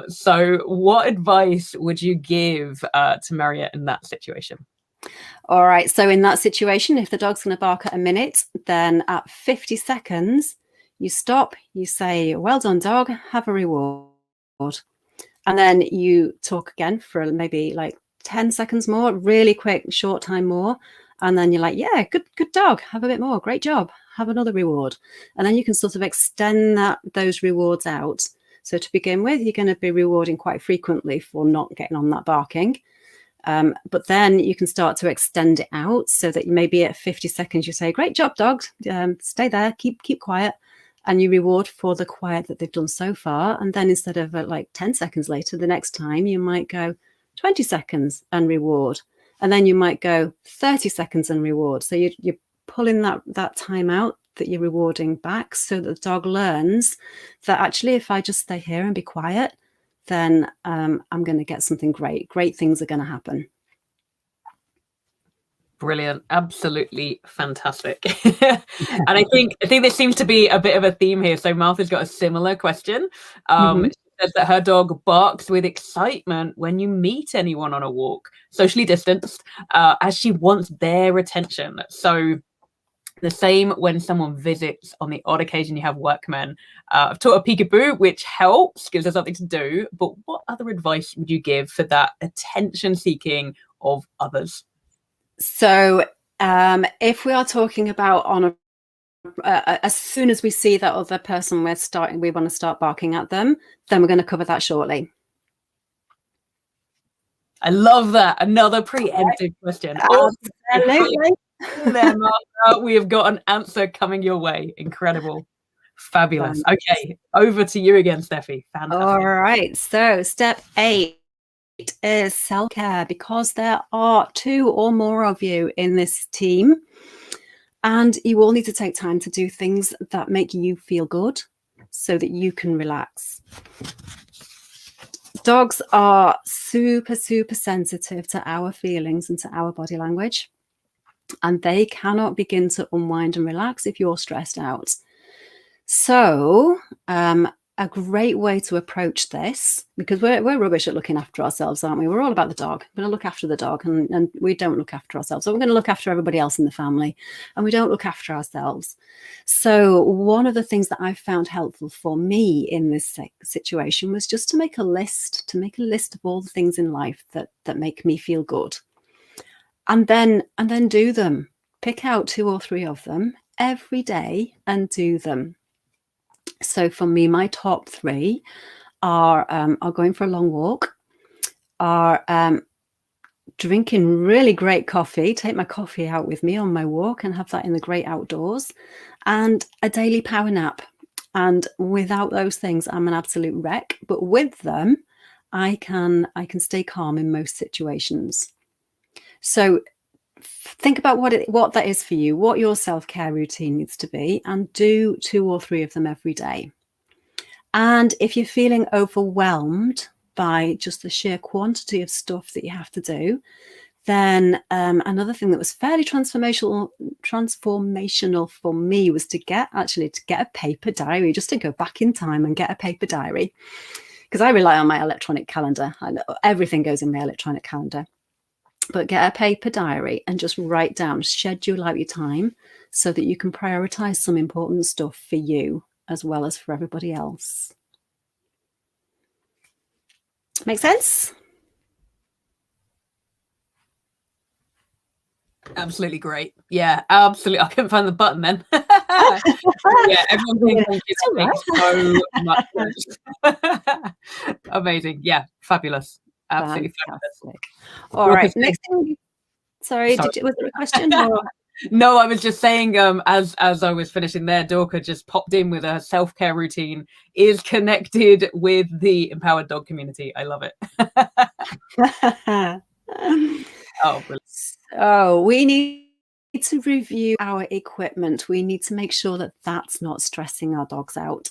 So what advice would you give to Mariette in that situation? All right. So in that situation, if the dog's going to bark at a minute, then at 50 seconds, you stop, you say, well done, dog, have a reward. And then you talk again for maybe like 10 seconds more, really quick, short time more. And then you're like, yeah, good dog, have a bit more, great job, have another reward. And then you can sort of extend those rewards out. So to begin with, you're going to be rewarding quite frequently for not getting on that barking. But then you can start to extend it out so that maybe at 50 seconds you say, great job, dog, stay there, keep quiet. and you reward for the quiet that they've done so far. And then instead of like 10 seconds later, the next time you might go 20 seconds and reward. And then you might go 30 seconds and reward. So you're pulling that time out that you're rewarding back, so that the dog learns that actually, if I just stay here and be quiet, then I'm going to get something great. Great things are going to happen. Brilliant. Absolutely fantastic. And I think this seems to be a bit of a theme here. So Martha's got a similar question. She says that her dog barks with excitement when you meet anyone on a walk, socially distanced, as she wants their attention. So the same when someone visits. On the odd occasion you have workmen. I've taught a peekaboo, which helps, gives her something to do. But what other advice would you give for that attention seeking of others? So if we are talking about on as soon as we see that other person we want to start barking at them, then we're going to cover that shortly. I love that. Another preemptive question. Absolutely. There, Martha, we have got an answer coming your way. Incredible. Fabulous. Okay, over to you again, Stephie. Fantastic. All right. So step 8 is self-care, because there are 2 or more of you in this team, and you all need to take time to do things that make you feel good so that you can relax. Dogs are super, super sensitive to our feelings and to our body language, and they cannot begin to unwind and relax if you're stressed out. So a great way to approach this, because we're rubbish at looking after ourselves, aren't we? We're all about the dog. We're going to look after the dog, and we don't look after ourselves. So we're going to look after everybody else in the family, and we don't look after ourselves. So one of the things that I found helpful for me in this situation was just to make a list of all the things in life that make me feel good, and then do them. Pick out 2 or 3 of them every day and do them. So for me, my top 3 are going for a long walk, are drinking really great coffee, take my coffee out with me on my walk and have that in the great outdoors, and a daily power nap. And without those things, I'm an absolute wreck. But with them, I can stay calm in most situations. So think about what that is for you, what your self-care routine needs to be, and do 2 or 3 of them every day. And if you're feeling overwhelmed by just the sheer quantity of stuff that you have to do, then another thing that was fairly transformational for me was to get a paper diary, just to go back in time and get a paper diary, because I rely on my electronic calendar. I know everything goes in my electronic calendar. But get a paper diary and just write down, schedule out your time so that you can prioritize some important stuff for you as well as for everybody else. Make sense? Absolutely great. Yeah, absolutely. I couldn't find the button then. Yeah, everyone thank you so much. Amazing. Yeah, fabulous. Absolutely fantastic. All right. Next thing. Sorry. Was there a question? Or? No, I was just saying, as I was finishing there, Dorka just popped in with a self-care routine is connected with the empowered dog community. I love it. Oh, brilliant. So we need to review our equipment. We need to make sure that that's not stressing our dogs out.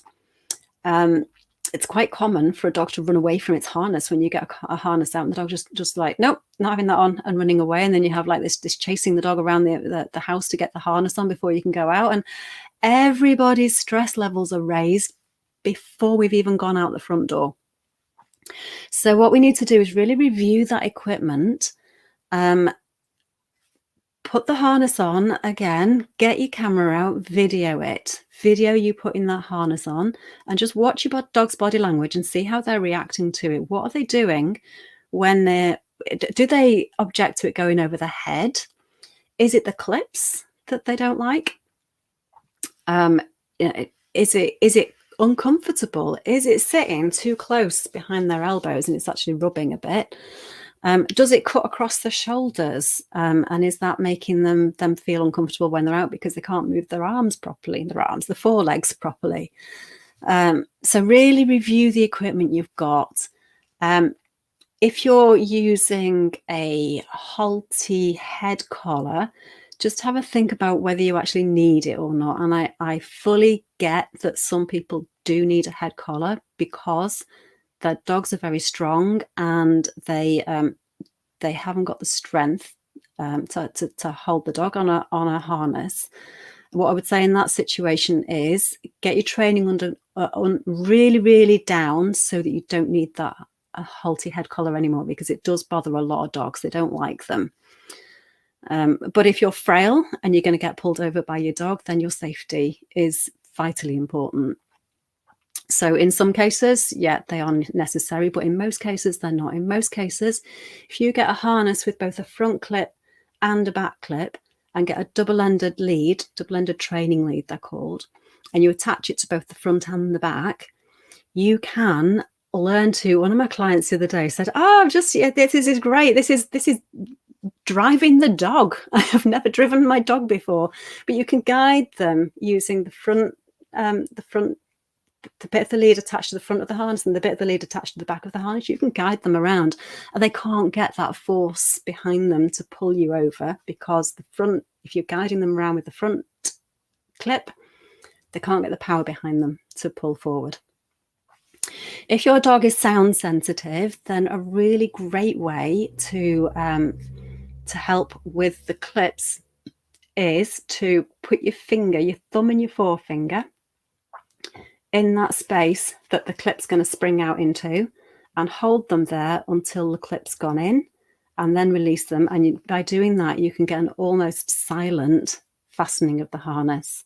It's quite common for a dog to run away from its harness when you get a harness out, and the dog just like, nope, not having that on, and running away. And then you have like this chasing the dog around the house to get the harness on before you can go out. And everybody's stress levels are raised before we've even gone out the front door. So what we need to do is really review that equipment. Put the harness on again, get your camera out, video it. Video you putting that harness on, and just watch your dog's body language and see how they're reacting to it. What are they doing when do they object to it going over their head? Is it the clips that they don't like? Is it uncomfortable? Is it sitting too close behind their elbows and it's actually rubbing a bit? Does it cut across the shoulders? And is that making them feel uncomfortable when they're out because they can't move their arms properly, the forelegs properly? So really review the equipment you've got. If you're using a halty head collar, just have a think about whether you actually need it or not. And I fully get that some people do need a head collar because their dogs are very strong and they haven't got the strength to hold the dog on a harness. What I would say in that situation is get your training on really, really down so that you don't need that a halty head collar anymore, because it does bother a lot of dogs. They don't like them. But if you're frail and you're going to get pulled over by your dog, then your safety is vitally important. So in some cases, yeah, they are necessary, but in most cases, they're not. In most cases, if you get a harness with both a front clip and a back clip and get a double-ended training lead, they're called, and you attach it to both the front and the back, you can learn to. One of my clients the other day said, this is great. This is driving the dog. I have never driven my dog before, but you can guide them using the bit of the lead attached to the front of the harness and the bit of the lead attached to the back of the harness. You can guide them around, and they can't get that force behind them to pull you over, because if you're guiding them around with the front clip, they can't get the power behind them to pull forward. If your dog is sound sensitive, then a really great way to help with the clips is to put your thumb and your forefinger in that space that the clip's going to spring out into, and hold them there until the clip's gone in, and then release them. And by doing that, you can get an almost silent fastening of the harness.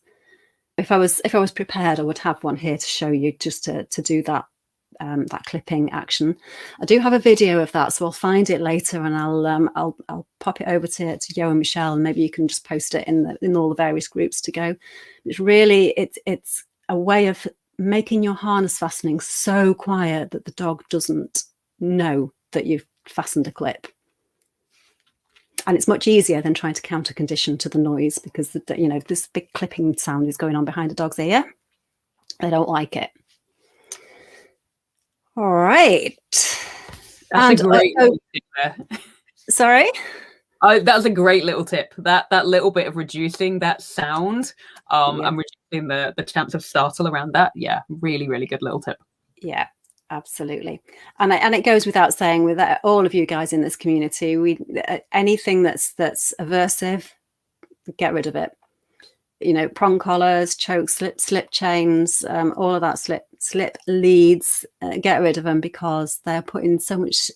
If I was prepared, I would have one here to show you, just to do that clipping action. I do have a video of that, so I'll find it later and I'll pop it over to Yo and Michelle, and maybe you can just post it in all the various groups to go. It's really it's a way of making your harness fastening so quiet that the dog doesn't know that you've fastened a clip. And it's much easier than trying to counter condition to the noise, because this big clipping sound is going on behind a dog's ear. They don't like it. All right. That's a great little tip there. Sorry? That was a great little tip. That little bit of reducing that sound and reducing the chance of startle around that. Yeah, really, really good little tip. Yeah, absolutely. And it goes without saying, with all of you guys in this community, anything that's aversive, get rid of it. Prong collars, choke slip chains, all of that slip leads, get rid of them, because they're putting so much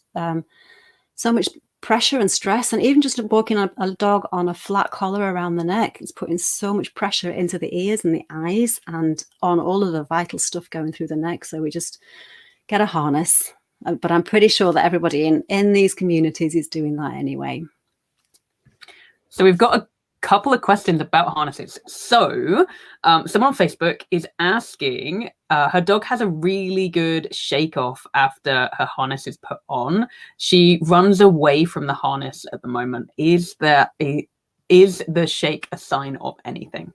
pressure and stress. And even just walking a dog on a flat collar around the neck, it's putting so much pressure into the ears and the eyes and on all of the vital stuff going through the neck. So we just get a harness. But I'm pretty sure that everybody in these communities is doing that anyway. So we've got a couple of questions about harnesses. So someone on Facebook is asking, her dog has a really good shake off after her harness is put on. She runs away from the harness at the moment. Is the shake a sign of anything?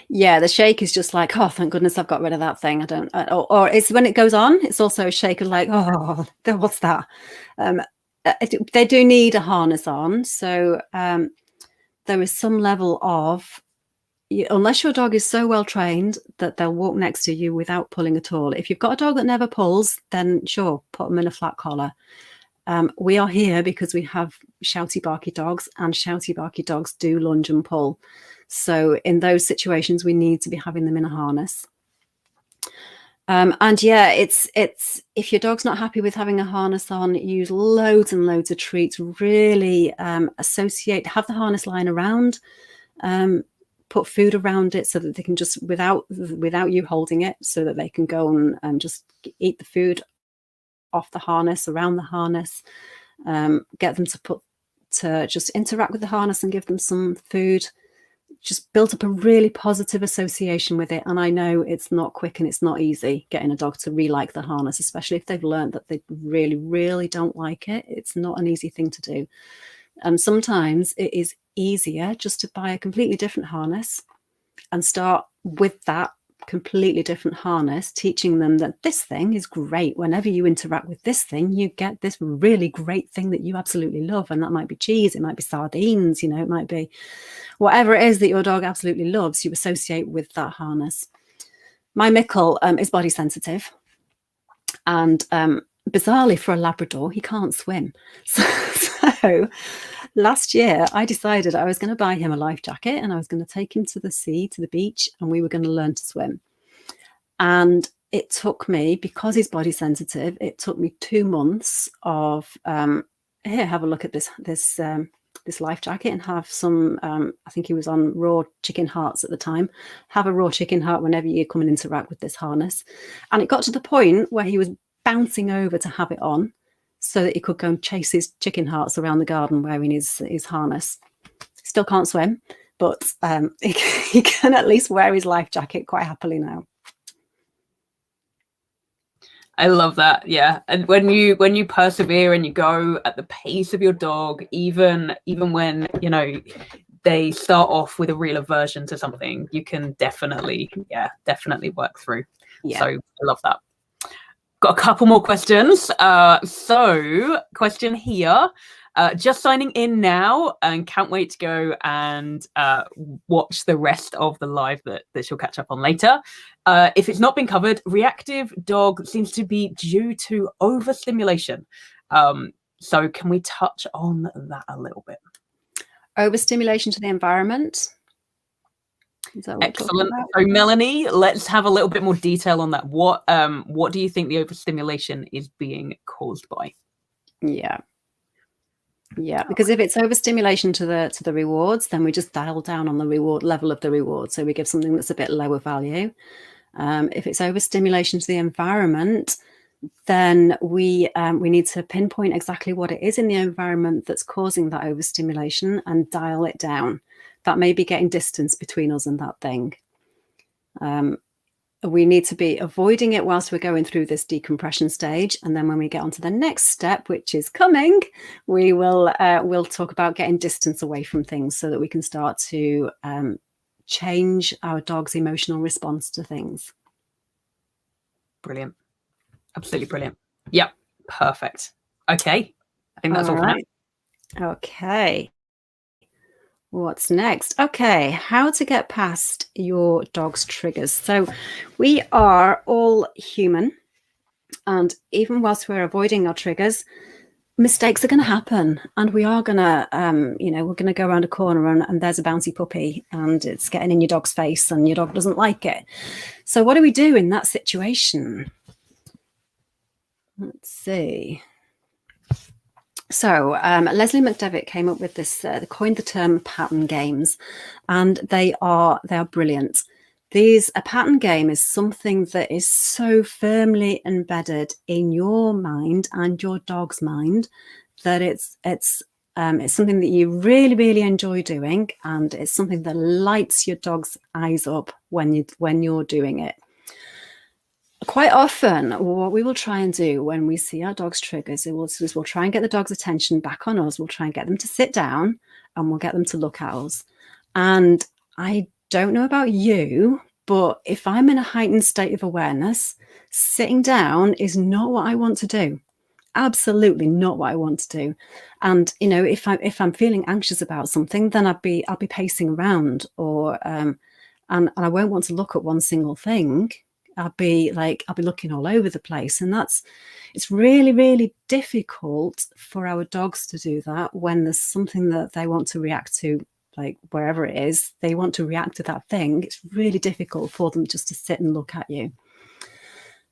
Yeah, the shake is just like, oh, thank goodness I've got rid of that thing. I don't, or it's when it goes on, it's also a shake of like, oh, what's that? They do need a harness on. So there is some level of, unless your dog is so well trained that they'll walk next to you without pulling at all. If you've got a dog that never pulls, then sure, put them in a flat collar. We are here because we have shouty, barky dogs, and shouty, barky dogs do lunge and pull. So in those situations, we need to be having them in a harness. And yeah, it's if your dog's not happy with having a harness on, use loads and loads of treats. Really have the harness lying around, put food around it so that they can just, without you holding it, so that they can go and just eat the food off the harness, around the harness. Get them to just interact with the harness and give them some food. just built up a really positive association with it. And I know it's not quick and it's not easy getting a dog to re-like the harness, especially if they've learned that they really, really don't like it. It's not an easy thing to do. And sometimes it is easier just to buy a completely different harness and start with that completely different harness, teaching them that this thing is great. Whenever you interact with this thing, you get this really great thing that you absolutely love. And that might be cheese, it might be sardines, you know, it might be whatever it is that your dog absolutely loves, you associate with that harness. My Mickle is body sensitive. And bizarrely for a Labrador, he can't swim. So last year, I decided I was going to buy him a life jacket and I was going to take him to the sea, to the beach, and we were going to learn to swim. And it took me, because he's body sensitive, it took me 2 months of, here, have a look at this life jacket and have some, I think he was on raw chicken hearts at the time, have a raw chicken heart whenever you come and interact with this harness. And it got to the point where he was bouncing over to have it on so that he could go and chase his chicken hearts around the garden wearing his harness. Still can't swim, but he can at least wear his life jacket quite happily now. I love that. Yeah. And when you persevere and you go at the pace of your dog, even when, you know, they start off with a real aversion to something, you can definitely work through. Yeah. So I love that. Got a couple more questions. So question here, just signing in now and can't wait to go and watch the rest of the live that she'll catch up on later. If it's not been covered, reactive dog seems to be due to overstimulation. So can we touch on that a little bit? Overstimulation to the environment. Excellent. So Melanie, let's have a little bit more detail on that. What do you think the overstimulation is being caused by? Yeah, because if it's overstimulation to the rewards, then we just dial down on the reward level of the reward. So we give something that's a bit lower value. If it's overstimulation to the environment, then we need to pinpoint exactly what it is in the environment that's causing that overstimulation and dial it down. That may be getting distance between us and that thing. We need to be avoiding it whilst we're going through this decompression stage. And then when we get on to the next step, which is coming, we will we'll talk about getting distance away from things so that we can start to change our dog's emotional response to things. Brilliant. Absolutely brilliant. Yep. Perfect. Okay. I think that's all for now. Okay. What's next? Okay, how to get past your dog's triggers. So we are all human, and even whilst we're avoiding our triggers, mistakes are going to happen, and we are going to, we're going to go around a corner and there's a bouncy puppy and it's getting in your dog's face and your dog doesn't like it. So what do we do in that situation? Let's see. So Leslie McDevitt came up with this, they coined the term pattern games, and they are brilliant. A pattern game is something that is so firmly embedded in your mind and your dog's mind that it's something that you really, really enjoy doing, and it's something that lights your dog's eyes up when you're doing it. Quite often, what we will try and do when we see our dog's triggers is we'll try and get the dog's attention back on us. We'll try and get them to sit down and we'll get them to look at us. And I don't know about you, but if I'm in a heightened state of awareness, sitting down is not what I want to do. Absolutely not what I want to do. And if I'm feeling anxious about something, then I'll be pacing around, or and I won't want to look at one single thing. I'll be looking all over the place, and it's really, really difficult for our dogs to do that when there's something that they want to react to, like wherever it is, they want to react to that thing. It's really difficult for them just to sit and look at you.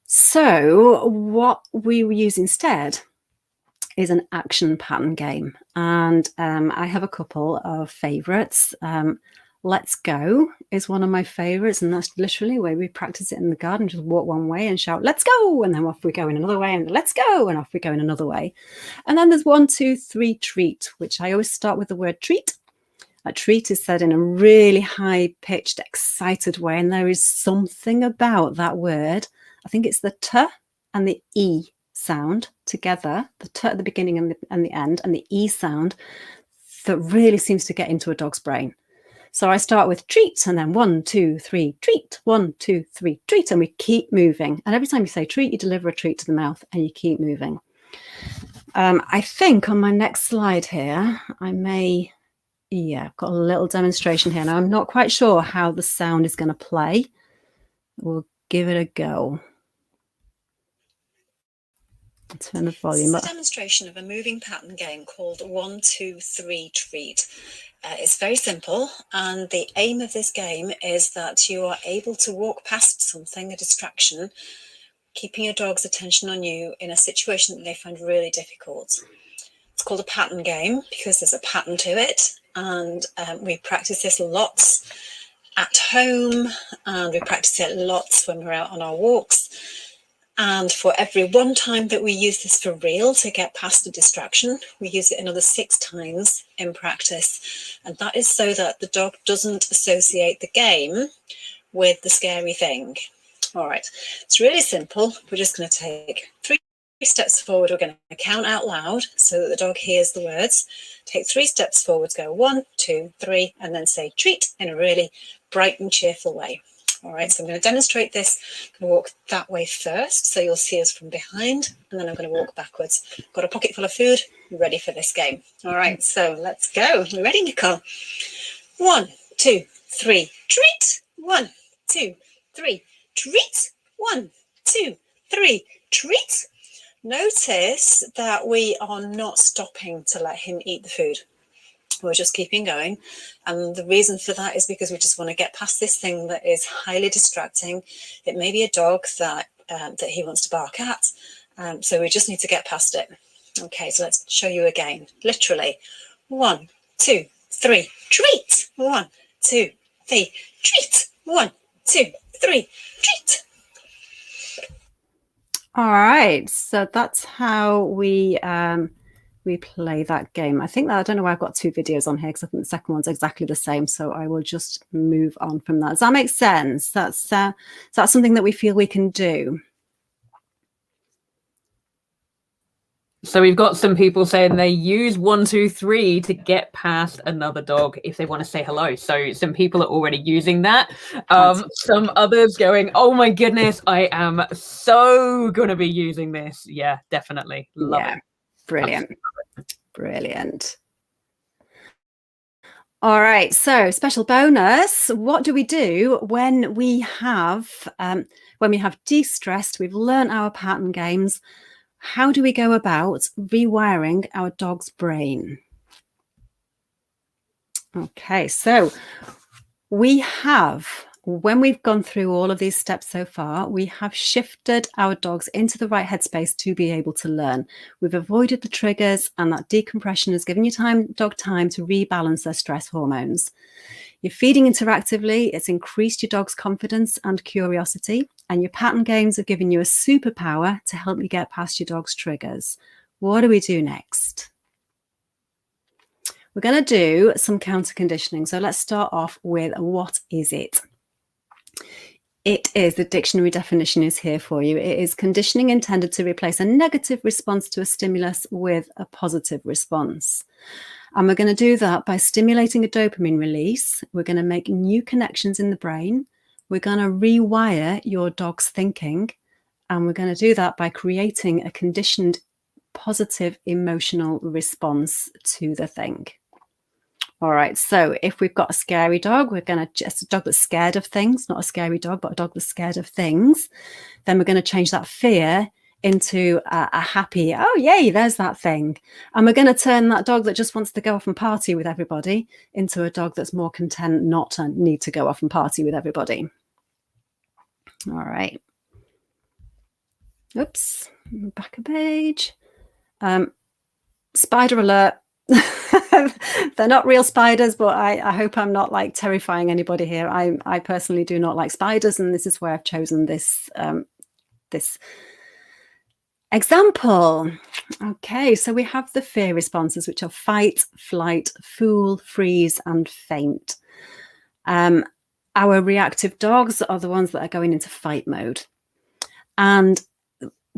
So what we use instead is an action pattern game, and I have a couple of favorites. Let's go is one of my favorites, and that's literally where we practice it in the garden. Just walk one way and shout, let's go, and then off we go in another way, and let's go, and off we go in another way. And then there's 1, 2, 3 treat, which I always start with the word treat, Like treat is said in a really high-pitched, excited way, and there is something about that word. I think it's the T and the E sound together, the T at the beginning and the end, and the E sound, that really seems to get into a dog's brain. So I start with treat, and then 1, 2, 3, treat, 1, 2, 3, treat, and we keep moving. And every time you say treat, you deliver a treat to the mouth and you keep moving. I think on my next slide here, I've got a little demonstration here. Now, I'm not quite sure how the sound is going to play. We'll give it a go. I'll turn the volume up. This is a demonstration of a moving pattern game called 1, 2, 3, treat. It's very simple, and the aim of this game is that you are able to walk past something, a distraction, keeping your dog's attention on you in a situation that they find really difficult. It's called a pattern game because there's a pattern to it, and we practice this lots at home, and we practice it lots when we're out on our walks. And for every one time that we use this for real to get past a distraction, we use it another 6 times in practice. And that is so that the dog doesn't associate the game with the scary thing. All right, it's really simple. We're just going to take 3 steps forward. We're going to count out loud so that the dog hears the words. Take 3 steps forward, go 1, 2, 3, and then say treat in a really bright and cheerful way. All right, so I'm going to demonstrate this. I'm going to walk that way first, so you'll see us from behind, and then I'm going to walk backwards. Got a pocket full of food, ready for this game. All right, so let's go. You ready, Nicole? 1, 2, 3, treat. 1, 2, 3, treat. 1, 2, 3, treat. Notice that we are not stopping to let him eat the food. We're just keeping going, and the reason for that is because we just want to get past this thing that is highly distracting. It may be a dog that he wants to bark at, so we just need to get past it. Okay, so let's show you again. Literally, 1, 2, 3, treat. 1, 2, 3, treat. 1, 2, 3, treat. All right, so that's how we play that game. I think that, I don't know why I've got 2 videos on here, because I think the second one's exactly the same, so I will just move on from that. Does that make sense? That's something that we feel we can do. So we've got some people saying they use 1, 2, 3 to get past another dog if they want to say hello. So some people are already using that. Some others going, oh my goodness, I am so going to be using this. Yeah, definitely. Love it. Brilliant. Brilliant. All right, so special bonus. What do we do when we have de-stressed, we've learned our pattern games? How do we go about rewiring our dog's brain? Okay, so when we've gone through all of these steps so far, we have shifted our dogs into the right headspace to be able to learn. We've avoided the triggers, and that decompression has given your dog time to rebalance their stress hormones. You're feeding interactively, it's increased your dog's confidence and curiosity, and your pattern games have given you a superpower to help you get past your dog's triggers. What do we do next? We're going to do some counter conditioning. So let's start off with, what is it? It is, the dictionary definition is here for you. It is conditioning intended to replace a negative response to a stimulus with a positive response. And we're going to do that by stimulating a dopamine release. We're going to make new connections in the brain. We're going to rewire your dog's thinking. And we're going to do that by creating a conditioned positive emotional response to the thing. All right, so if we've got a scary dog, we're going to just a dog that's scared of things, not a scary dog, but a dog that's scared of things. Then we're going to change that fear into a happy, oh, yay, there's that thing. And we're going to turn that dog that just wants to go off and party with everybody into a dog that's more content not to need to go off and party with everybody. All right. Oops, back a page. Spider alert. They're not real spiders, but I hope I'm not like terrifying anybody here. I personally do not like spiders, and this is where I've chosen this this Example. Okay, so we have the fear responses, which are fight, flight, fool, freeze, and faint. Our reactive dogs are the ones that are going into fight mode. And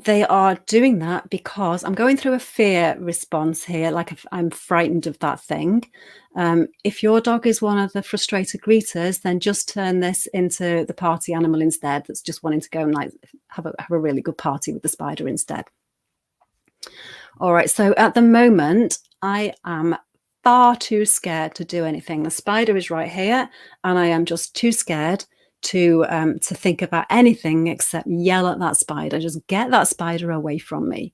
they are doing that because I'm going through a fear response here, like if I'm frightened of that thing. If your dog is one of the frustrated greeters, then just turn this into the party animal instead, that's just wanting to go and like have a really good party with the spider instead. All right, so at the moment, I am far too scared to do anything. The spider is right here, and I am just too scared to think about anything except yell at that spider. Just get that spider away from me.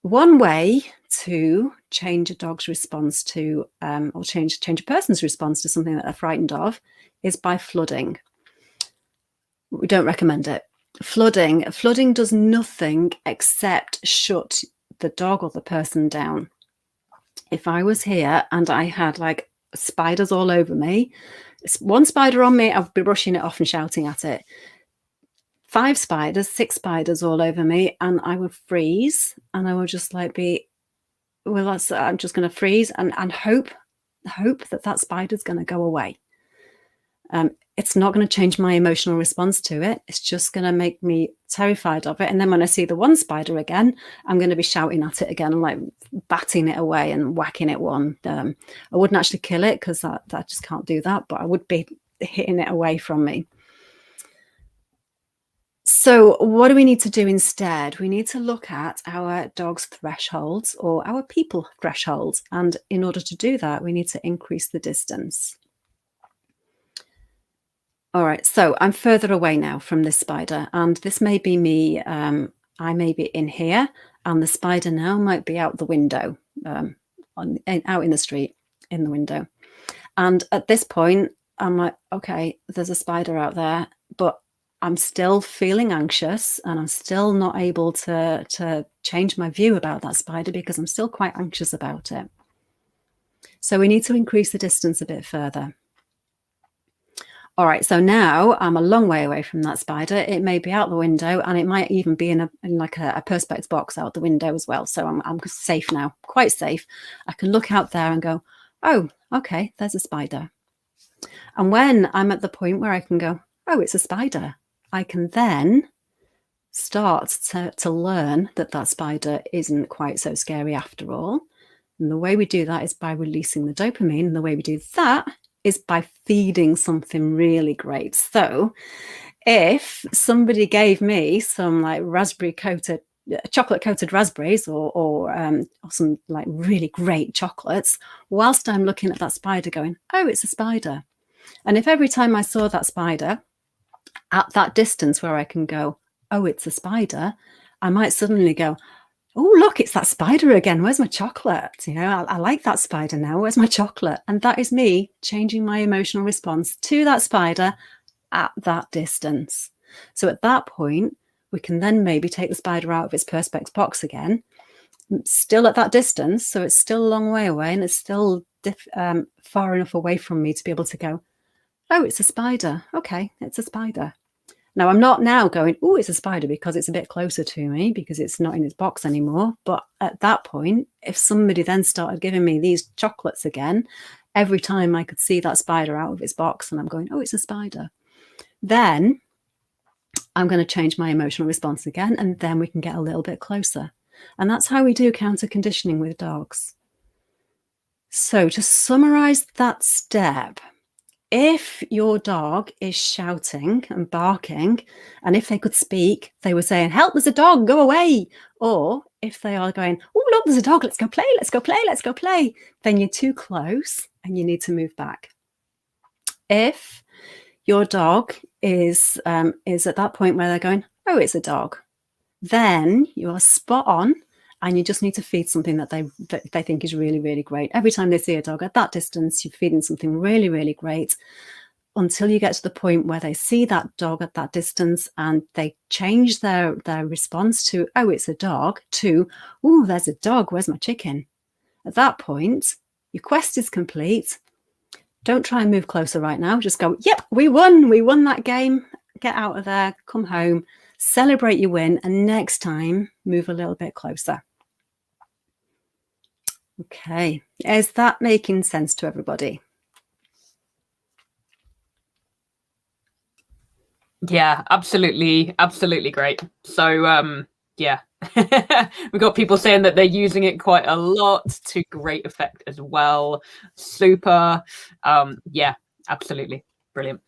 One way to change a dog's response to, or change a person's response to something that they're frightened of, is by flooding. We don't recommend it. Flooding does nothing except shut the dog or the person down. If I was here and I had like spiders all over me, one spider on me, I'd be brushing it off and shouting at it. 5 spiders, 6 spiders all over me, and I would freeze, and I would just like I'm just going to freeze and hope that spider's going to go away. It's not going to change my emotional response to it. It's just going to make me terrified of it. And then when I see the one spider again, I'm going to be shouting at it again and like batting it away and whacking it one. I wouldn't actually kill it because I just can't do that, but I would be hitting it away from me. So what do we need to do instead? We need to look at our dog's thresholds or our people thresholds. And in order to do that, we need to increase the distance. All right, so I'm further away now from this spider, and this may be me. I may be in here, and the spider now might be out the window, out in the street, in the window. And at this point, I'm like, okay, there's a spider out there, but I'm still feeling anxious, and I'm still not able to change my view about that spider because I'm still quite anxious about it. So we need to increase the distance a bit further. All right, so now I'm a long way away from that spider. It may be out the window, and it might even be in a perspex box out the window as well. So I'm safe now, quite safe. I can look out there and go, oh, okay, there's a spider. And when I'm at the point where I can go, oh, it's a spider, I can then start to learn that spider isn't quite so scary after all. And the way we do that is by releasing the dopamine. And the way we do that is by feeding something really great. So if somebody gave me some like chocolate coated raspberries or some like really great chocolates, whilst I'm looking at that spider going, oh, it's a spider. And if every time I saw that spider at that distance where I can go, oh, it's a spider, I might suddenly go, oh, look, it's that spider again. Where's my chocolate? You know, I like that spider now. Where's my chocolate? And that is me changing my emotional response to that spider at that distance. So at that point, we can then maybe take the spider out of its perspex box again, still at that distance. So it's still a long way away, and it's still far enough away from me to be able to go, oh, it's a spider. Okay, it's a spider. Now, I'm not now going, oh, it's a spider because it's a bit closer to me because it's not in its box anymore. But at that point, if somebody then started giving me these chocolates again, every time I could see that spider out of its box and I'm going, oh, it's a spider, then I'm going to change my emotional response again, and then we can get a little bit closer. And that's how we do counter conditioning with dogs. So to summarize that step, if your dog is shouting and barking, and if they could speak, they were saying, help, there's a dog, go away. Or if they are going, oh, look, there's a dog, let's go play, let's go play, let's go play, then you're too close and you need to move back. If your dog is at that point where they're going, oh, it's a dog, then you are spot on. And you just need to feed something that they think is really, really great. Every time they see a dog at that distance, you're feeding something really, really great until you get to the point where they see that dog at that distance and they change their response to, oh, it's a dog, to, oh, there's a dog, where's my chicken? At that point, your quest is complete. Don't try and move closer right now. Just go, yep, we won that game. Get out of there, come home. celebrate your win, and next time, move a little bit closer. Okay, is that making sense to everybody? Yeah, absolutely. Absolutely great. So, yeah, we've got people saying that they're using it quite a lot to great effect as well. Super. Yeah, absolutely. Brilliant.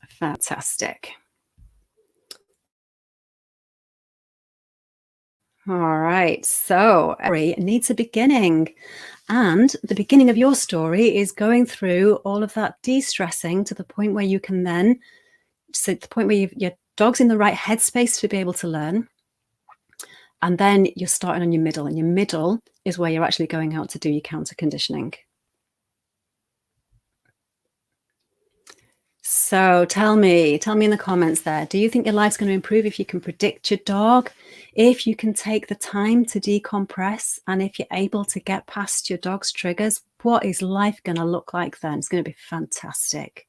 Fantastic. All right, so every needs a beginning, and the beginning of your story is going through all of that de-stressing to the point where you can then, so the point where your dog's in the right headspace to be able to learn, and then you're starting on your middle, and your middle is where you're actually going out to do your counter conditioning. So tell me in the comments there, do you think your life's going to improve if you can predict your dog, if you can take the time to decompress, and if you're able to get past your dog's triggers? What is life going to look like then? It's going to be fantastic.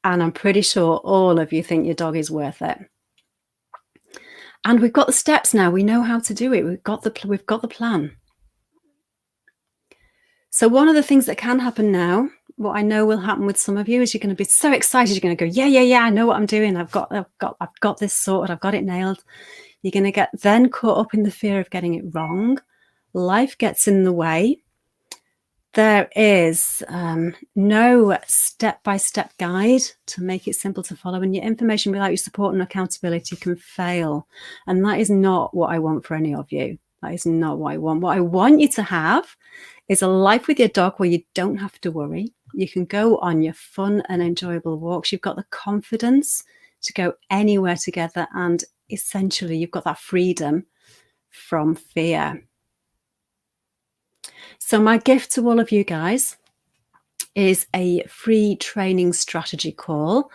And I'm pretty sure all of you think your dog is worth it. And we've got the steps now. We know how to do it. We've got the plan. So one of the things that can happen now, what I know will happen with some of you, is you're going to be so excited. You're going to go, yeah, I know what I'm doing. I've got this sorted. I've got it nailed. You're going to get then caught up in the fear of getting it wrong. Life gets in the way. There is no step-by-step guide to make it simple to follow, and your information without your support and accountability can fail. And that is not what I want for any of you. That is not what I want. What I want you to have is a life with your dog where you don't have to worry. You can go on your fun and enjoyable walks. You've got the confidence to go anywhere together, and essentially you've got that freedom from fear. So my gift to all of you guys is a free training strategy call,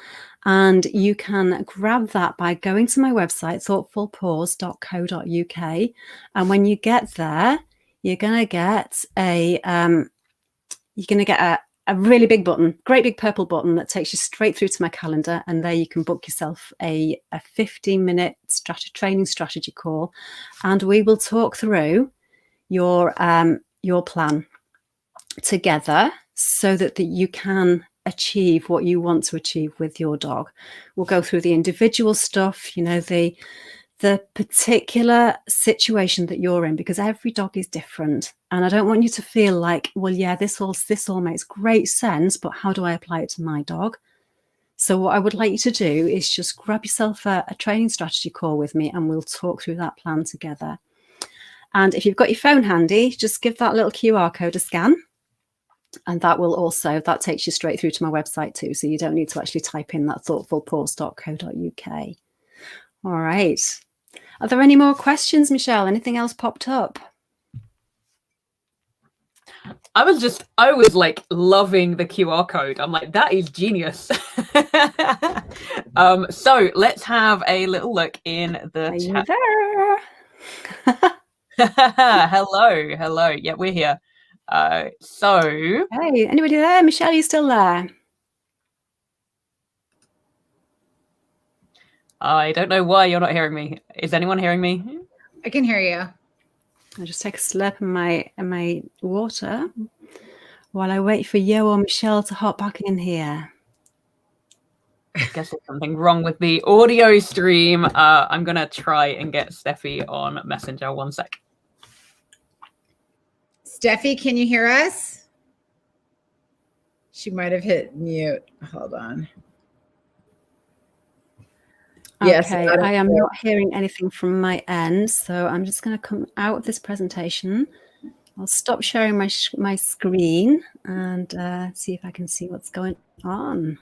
and you can grab that by going to my website, thoughtfulpause.co.uk, and when you get there, you're going to get a really big button, great big purple button that takes you straight through to my calendar, and there you can book yourself a 15-minute training strategy call, and we will talk through your plan together so that you can achieve what you want to achieve with your dog. We'll go through the individual stuff, you know, the particular situation that you're in, because every dog is different. And I don't want you to feel like, well, yeah, this all makes great sense, but how do I apply it to my dog? So what I would like you to do is just grab yourself a training strategy call with me, and we'll talk through that plan together. And if you've got your phone handy, just give that little QR code a scan. And that takes you straight through to my website too. So you don't need to actually type in that thoughtfulpause.co.uk. All right. Are there any more questions, Michelle? Anything else popped up? I was like loving the QR code. I'm like, that is genius. So let's have a little look in the chat. Hello. Yeah, we're here. So hey, anybody there? Michelle, are you still there? I don't know why you're not hearing me. Is anyone hearing me? I can hear you. I'll just take a slurp of my water while I wait for you or Michelle to hop back in here. I guess there's something wrong with the audio stream. I'm going to try and get Stephie on Messenger. One sec. Stephie, can you hear us? She might have hit mute. Hold on. Okay, Yes, I am not hearing anything from my end, so I'm just going to come out of this presentation. I'll stop sharing my screen and see if I can see what's going on.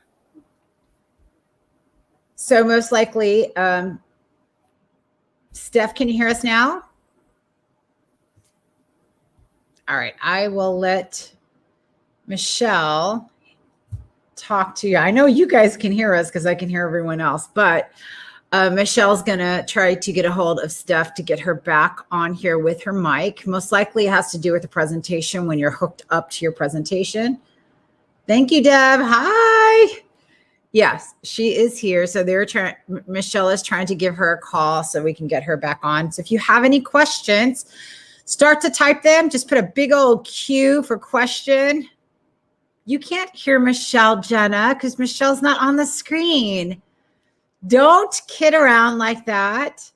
So most likely, Steph, can you hear us now? All right, I will let Michelle talk to you. I know you guys can hear us because I can hear everyone else, but Michelle's going to try to get a hold of Steph to get her back on here with her mic. Most likely it has to do with the presentation when you're hooked up to your presentation. Thank you, Deb. Hi. Yes, she is here. So they're trying, Michelle is trying to give her a call so we can get her back on. So if you have any questions, start to type them. Just put a big old Q for question. You can't hear Michelle, Jenna, because Michelle's not on the screen. Don't kid around like that.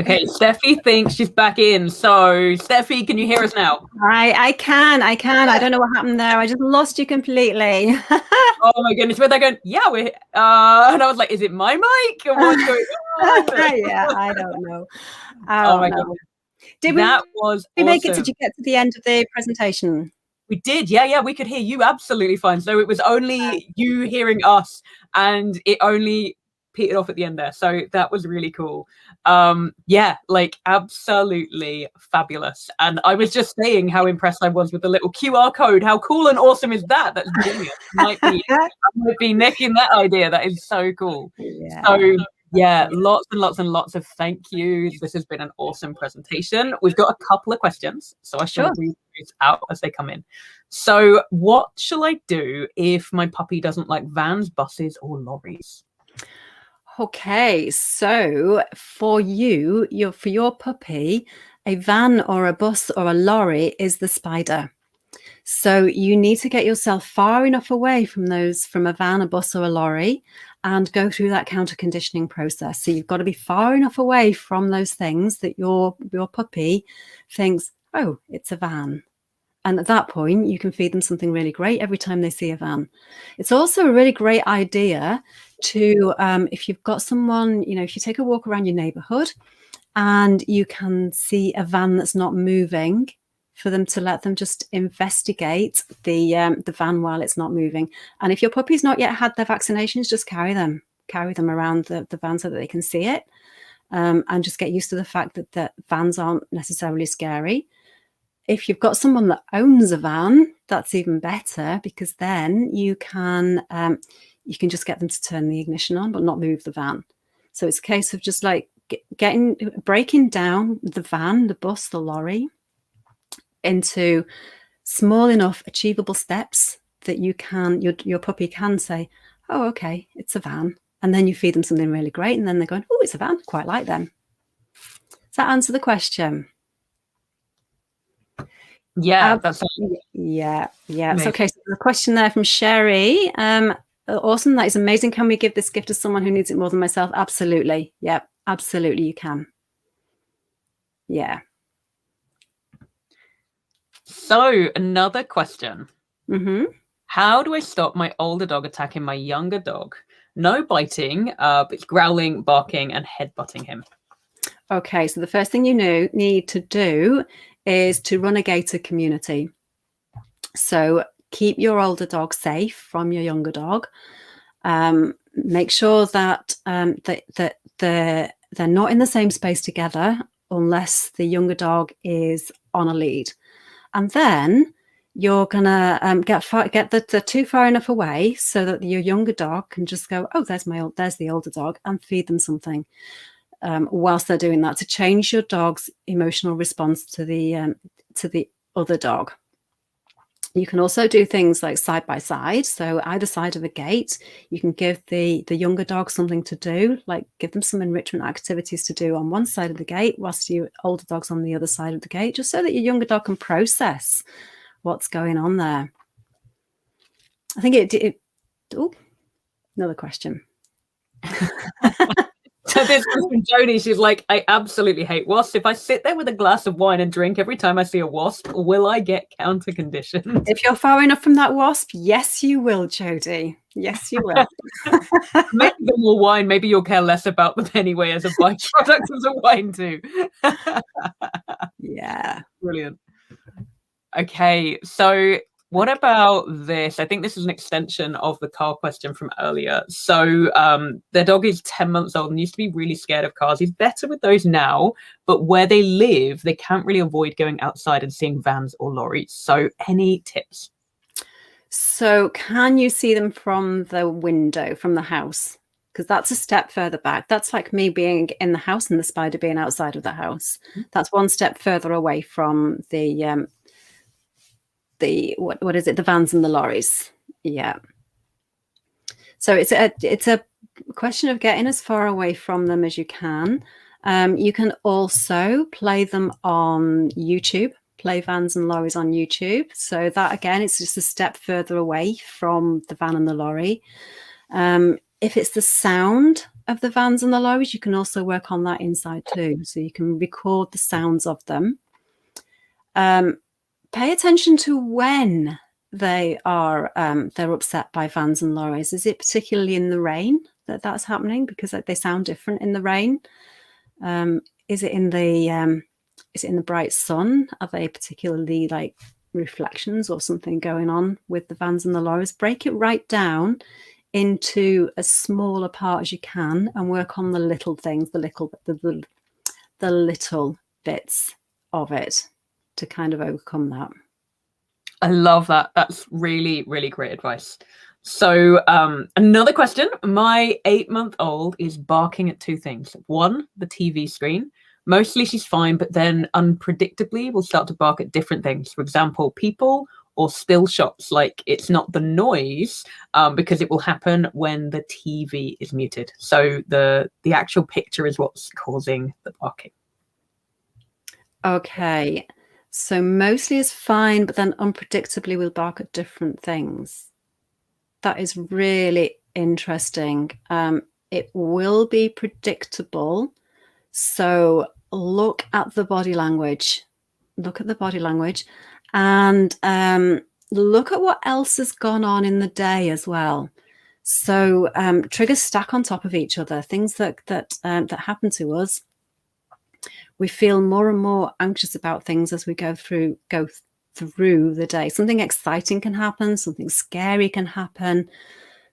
Okay, Stephie thinks she's back in. So, Stephie, can you hear us now? I can. I don't know what happened there. I just lost you completely. Oh my goodness, where they're going, yeah, we're and I was like, is it my mic? Or what's going on? Yeah, I don't know. Oh my goodness. Did that was we make it? awesome. Did you get to the end of the presentation? We did, yeah, we could hear you absolutely fine. So it was only you hearing us, and it only petered off at the end there. So that was really cool. Yeah, like absolutely fabulous. And I was just saying how impressed I was with the little QR code. How cool and awesome is that? That's genius. I might be nicking that idea. That is so cool. Yeah. So yeah, lots and lots and lots of thank yous. This has been an awesome presentation. We've got a couple of questions, so I shall read these out as they come in. So what shall I do if my puppy doesn't like vans, buses, or lorries? Okay, so for you, for your puppy, a van or a bus or a lorry is the spider. So you need to get yourself far enough away from a van, a bus, or a lorry, and go through that counter conditioning process. So you've got to be far enough away from those things that your puppy thinks, oh, it's a van. And at that point, you can feed them something really great every time they see a van. It's also a really great idea to, if you've got someone, if you take a walk around your neighborhood and you can see a van that's not moving, for them to let them just investigate the van while it's not moving. And if your puppy's not yet had their vaccinations, just carry them around the van so that they can see it, and just get used to the fact that vans aren't necessarily scary. If you've got someone that owns a van, that's even better, because then you can just get them to turn the ignition on but not move the van. So it's a case of just like breaking down the van, the bus, the lorry into small enough achievable steps that your puppy can say, oh, okay, it's a van. And then you feed them something really great, and then they're going, oh, it's a van, quite like them. Does that answer the question? Yeah, that's yeah. It's okay. So the question there from Sherry. Awesome, that is amazing. Can we give this gift to someone who needs it more than myself? Absolutely. Yeah, absolutely you can. Yeah. So another question. Mm-hmm. How do I stop my older dog attacking my younger dog? No biting, but it's growling, barking, and headbutting him. Okay, so the first thing you need to do is to run a gated community. So keep your older dog safe from your younger dog. Make sure that they're not in the same space together unless the younger dog is on a lead. And then you're gonna get the two far enough away so that your younger dog can just go, oh, there's the older dog, and feed them something whilst they're doing that, to change your dog's emotional response to the other dog. You can also do things like side by side. So either side of a gate, you can give the younger dog something to do, like give them some enrichment activities to do on one side of the gate whilst your older dog's on the other side of the gate, just so that your younger dog can process what's going on there. I think oh, another question. So this was from Jodie. She's like, I absolutely hate wasps. If I sit there with a glass of wine and drink every time I see a wasp, will I get counter conditioned? If you're far enough from that wasp, yes, you will, Jodie. Yes, you will. Maybe more wine. Maybe you'll care less about them anyway as a byproduct of the wine too. Yeah. Brilliant. Okay, so what about this? I think this is an extension of the car question from earlier. So their dog is 10 months old and used to be really scared of cars. He's better with those now, but where they live, they can't really avoid going outside and seeing vans or lorries. So any tips? So can you see them from the window, from the house? Because that's a step further back. That's like me being in the house and the spider being outside of the house. That's one step further away from the what is it? The vans and the lorries. Yeah. So it's a question of getting as far away from them as you can. You can also play them on YouTube, play vans and lorries on YouTube. So that, again, it's just a step further away from the van and the lorry. If it's the sound of the vans and the lorries, you can also work on that inside too. So you can record the sounds of them. Pay attention to when they're upset by vans and lorries. Is it particularly in the rain that's happening, because they sound different in the rain? Is it in the bright sun? Are they particularly like reflections or something going on with the vans and the lorries? Break it right down into as small a part as you can and work on the little things, the little bits of it to kind of overcome that. I love that. That's really, really great advice. So another question. My 8-month-old is barking at two things. One, the TV screen. Mostly she's fine, but then unpredictably will start to bark at different things. For example, people or still shots. Like, it's not the noise, because it will happen when the TV is muted. So the actual picture is what's causing the barking. Okay. So mostly is fine, but then unpredictably will bark at different things. That is really interesting. It will be predictable. So look at the body language. Look at the body language, and look at what else has gone on in the day as well. So triggers stack on top of each other. Things that happen to us. We feel more and more anxious about things as we go through the day. Something exciting can happen, something scary can happen,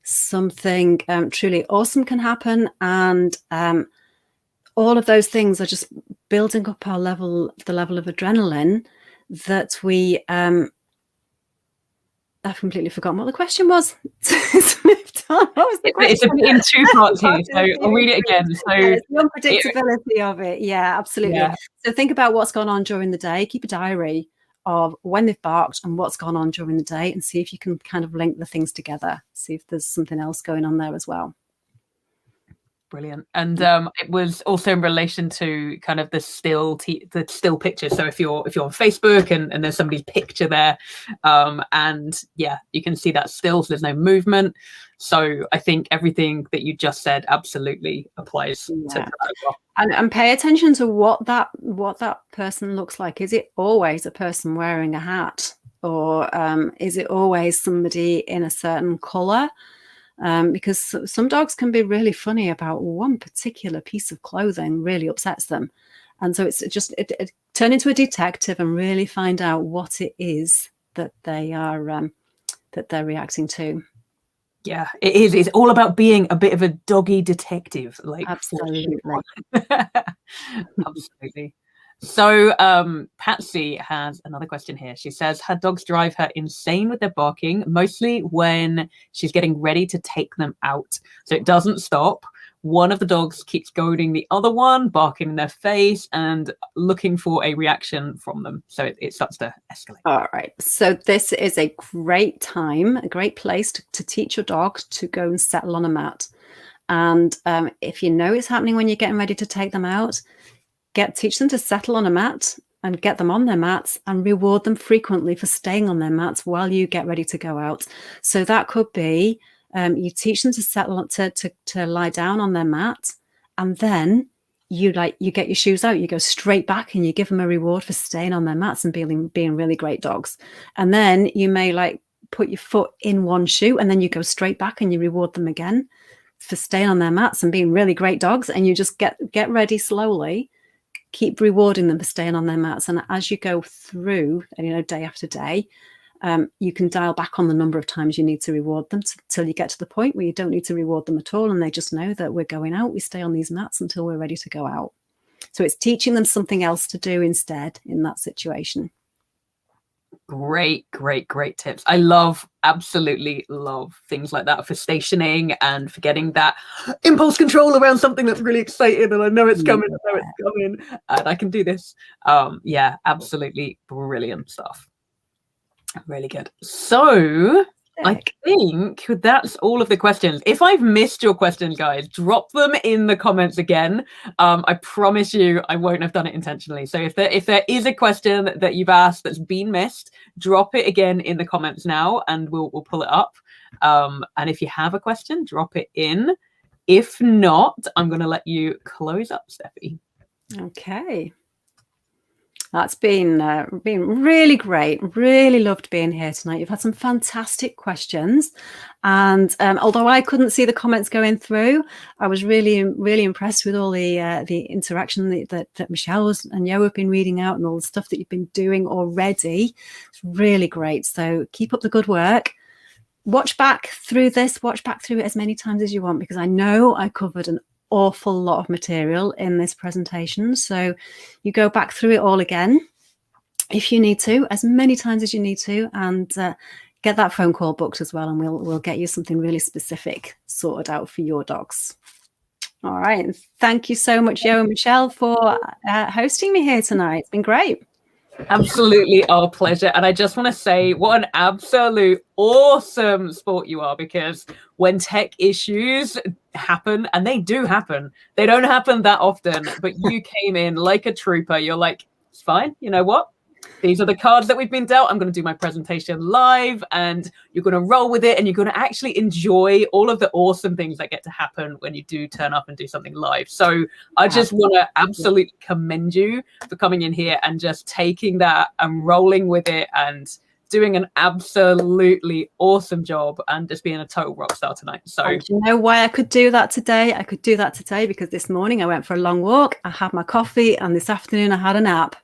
something truly awesome can happen, and all of those things are just building up the level of adrenaline that we I've completely forgotten what the question was. It's moved on. What was the question? It's a bit in two parts here, so I'll read it again. So it's the unpredictability of it. Yeah, absolutely. Yeah. So think about what's gone on during the day. Keep a diary of when they've barked and what's gone on during the day, and see if you can kind of link the things together. See if there's something else going on there as well. Brilliant. And it was also in relation to kind of the still picture. So if you're on Facebook and there's somebody's picture there, and yeah, you can see that still, so there's no movement. So I think everything that you just said absolutely applies to that as well. And pay attention to what that person looks like. Is it always a person wearing a hat, or is it always somebody in a certain color? Because some dogs can be really funny about one particular piece of clothing really upsets them. And so it's just it turn into a detective and really find out what it is that they are that they're reacting to. Yeah, it is. It's all about being a bit of a doggy detective. Like, absolutely. Absolutely. So Patsy has another question here. She says her dogs drive her insane with their barking, mostly when she's getting ready to take them out. So it doesn't stop. One of the dogs keeps goading the other one, barking in their face and looking for a reaction from them. So it starts to escalate. All right. So this is a great time, a great place to teach your dog to go and settle on a mat. And if you know it's happening when you're getting ready to take them out, teach them to settle on a mat and get them on their mats and reward them frequently for staying on their mats while you get ready to go out. So that could be you teach them to settle to lie down on their mat, and then you get your shoes out, you go straight back and you give them a reward for staying on their mats and being really great dogs. And then you may put your foot in one shoe and then you go straight back and you reward them again for staying on their mats and being really great dogs. And you just get ready slowly. Keep rewarding them for staying on their mats. And as you go through, day after day, you can dial back on the number of times you need to reward them till you get to the point where you don't need to reward them at all. And they just know that we're going out. We stay on these mats until we're ready to go out. So it's teaching them something else to do instead in that situation. Great tips. I absolutely love things like that for stationing and for getting that impulse control around something that's really exciting and I know it's coming, and I can do this. Yeah, absolutely brilliant stuff. Really good. So I think that's all of the questions. If I've missed your questions, guys, drop them in the comments again. I promise you I won't have done it intentionally. So if there is a question that you've asked that's been missed, drop it again in the comments now and we'll pull it up. And if you have a question, drop it in. If not, I'm going to let you close up, Stephie. Okay. That's been really great. Really loved being here tonight. You've had some fantastic questions. And although I couldn't see the comments going through, I was really impressed with all the interaction that Michelle and Yo have been reading out and all the stuff that you've been doing already. It's really great. So keep up the good work. Watch back through this. Watch back through it as many times as you want, because I know I covered an awful lot of material in this presentation. So you go back through it all again if you need to, as many times as you need to, and get that phone call booked as well, and we'll get you something really specific sorted out for your dogs. All right. Thank you so much, Yo and Michelle, for hosting me here tonight. It's been great. Absolutely our pleasure. And I just want to say what an absolute awesome sport you are, because when tech issues happen, and they do happen, they don't happen that often, but you came in like a trooper. You're like, it's fine. You know what? These are the cards that we've been dealt. I'm going to do my presentation live, and you're going to roll with it, and you're going to actually enjoy all of the awesome things that get to happen when you do turn up and do something live. So I just want to absolutely commend you for coming in here and just taking that and rolling with it and doing an absolutely awesome job and just being a total rock star tonight. So do you know why I could do that today? I could do that today because this morning I went for a long walk, I had my coffee, and this afternoon I had a nap.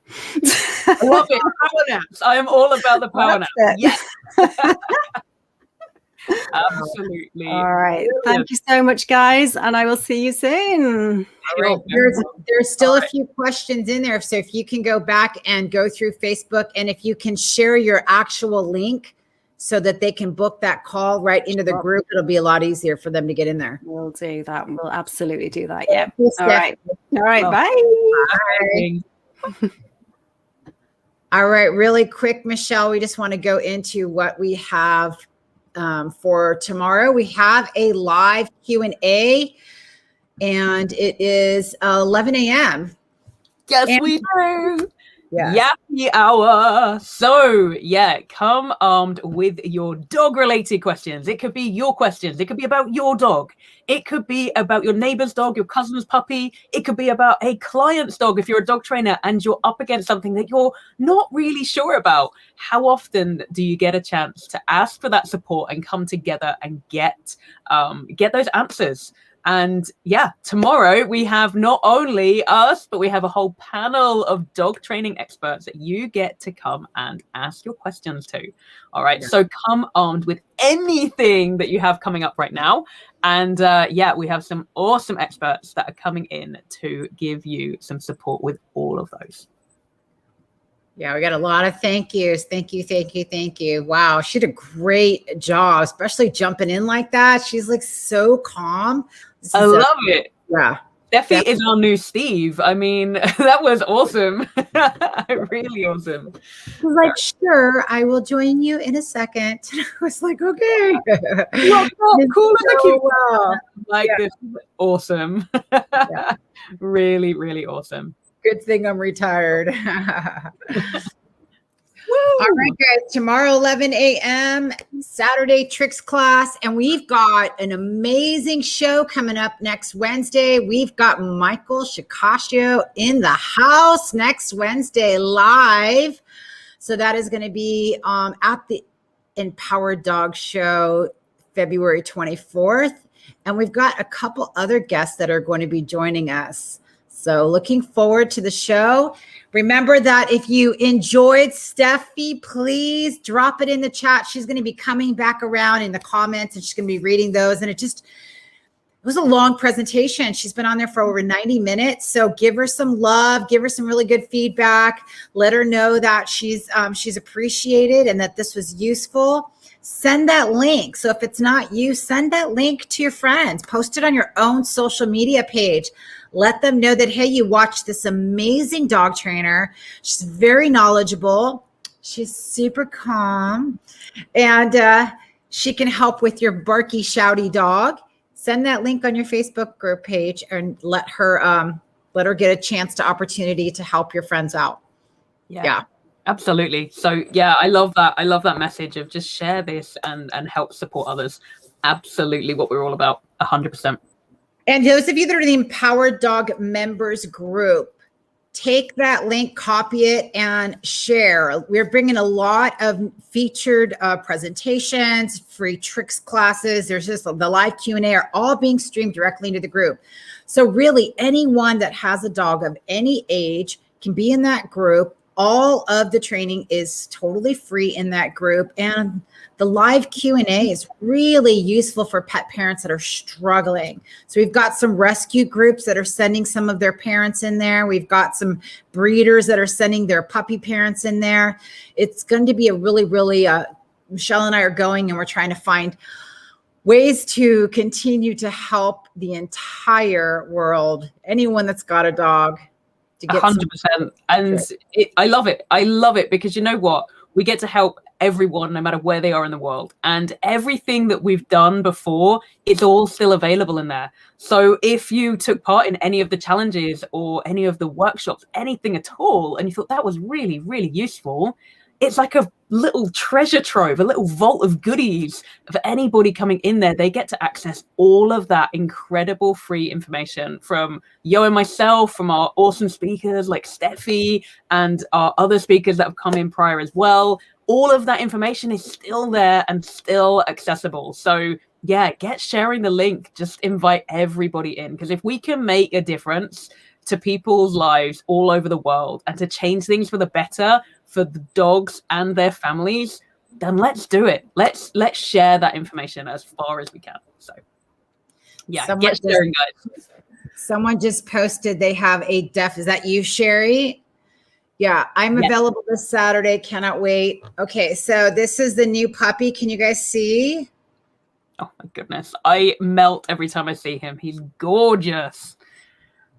I love it. Power naps. I am all about the power nap. Yes. Absolutely. All right. Thank you so much, guys, and I will see you soon. All right. There's still a few questions in there. So if you can go back and go through Facebook, and if you can share your actual link so that they can book that call right into the group, it'll be a lot easier for them to get in there. We'll do that. We'll absolutely do that. Yeah. All right. All right. Bye. Bye. All right. Really quick, Michelle, we just want to go into what we have for tomorrow. We have a live Q&A, and it is 11 a.m. Yes, we do. Yeah. Yappy hour. So yeah, come armed with your dog related questions. It could be your questions. It could be about your dog. It could be about your neighbor's dog, your cousin's puppy. It could be about a client's dog. If you're a dog trainer and you're up against something that you're not really sure about, how often do you get a chance to ask for that support and come together and get those answers? And yeah, tomorrow we have not only us, but we have a whole panel of dog training experts that you get to come and ask your questions to. All right. Yeah. So come armed with anything that you have coming up right now. And yeah, we have some awesome experts that are coming in to give you some support with all of those. Yeah, we got a lot of thank yous. Thank you, thank you, thank you. Wow, she did a great job, especially jumping in like that. She's like so calm. I love it. Yeah. Stephie is our new Steve. I mean, that was awesome. Really awesome. I was like, sure, I will join you in a second. I was like, okay. Cool as a cucumber. Like, this is awesome. Yeah. Really, really awesome. Good thing I'm retired. All right, guys. Tomorrow, 11 a.m., Saturday tricks class. And we've got an amazing show coming up next Wednesday. We've got Michael Shikashio in the house next Wednesday live. So that is going to be at the Empowered Dog Show, February 24th. And we've got a couple other guests that are going to be joining us. So looking forward to the show. Remember that if you enjoyed Stephie, please drop it in the chat. She's going to be coming back around in the comments, and she's going to be reading those. And it was a long presentation. She's been on there for over 90 minutes. So give her some love, give her some really good feedback. Let her know that she's appreciated and that this was useful. Send that link. So if it's not you, send that link to your friends. Post it on your own social media page. Let them know that, hey, you watched this amazing dog trainer. She's very knowledgeable. She's super calm. And She can help with your barky, shouty dog. Send that link on your Facebook group page and let her get a chance to opportunity to help your friends out. Yeah. Absolutely. So yeah, I love that. I love that message of just share this and help support others. Absolutely what we're all about. 100%. And those of you that are in the Empowered Dog Members group, take that link, copy it, and share. We're bringing a lot of featured presentations, free tricks classes. There's just the live Q&A are all being streamed directly into the group. So really anyone that has a dog of any age can be in that group. All of the training is totally free in that group. And the live Q&A is really useful for pet parents that are struggling. So we've got some rescue groups that are sending some of their parents in there. We've got some breeders that are sending their puppy parents in there. It's going to be a really, really, Michelle and I are going and we're trying to find ways to continue to help the entire world, anyone that's got a dog. 100%. And I love it. I love it because you know what? We get to help everyone no matter where they are in the world. And everything that we've done before, it's all still available in there. So if you took part in any of the challenges or any of the workshops, anything at all, and you thought that was really, really useful, it's like a little treasure trove, a little vault of goodies for anybody coming in there. They get to access all of that incredible free information from Yo and myself, from our awesome speakers like Stephie and our other speakers that have come in prior as well. All of that information is still there and still accessible. So yeah, get sharing the link. Just invite everybody in, because if we can make a difference to people's lives all over the world and to change things for the better for the dogs and their families, then let's do it. Let's share that information as far as we can. So yeah, get sharing, guys. Someone just posted they have a deaf. Is that you, Sherry? Yeah, I'm available this Saturday. Cannot wait. Okay, so this is the new puppy. Can you guys see? Oh my goodness. I melt every time I see him. He's gorgeous.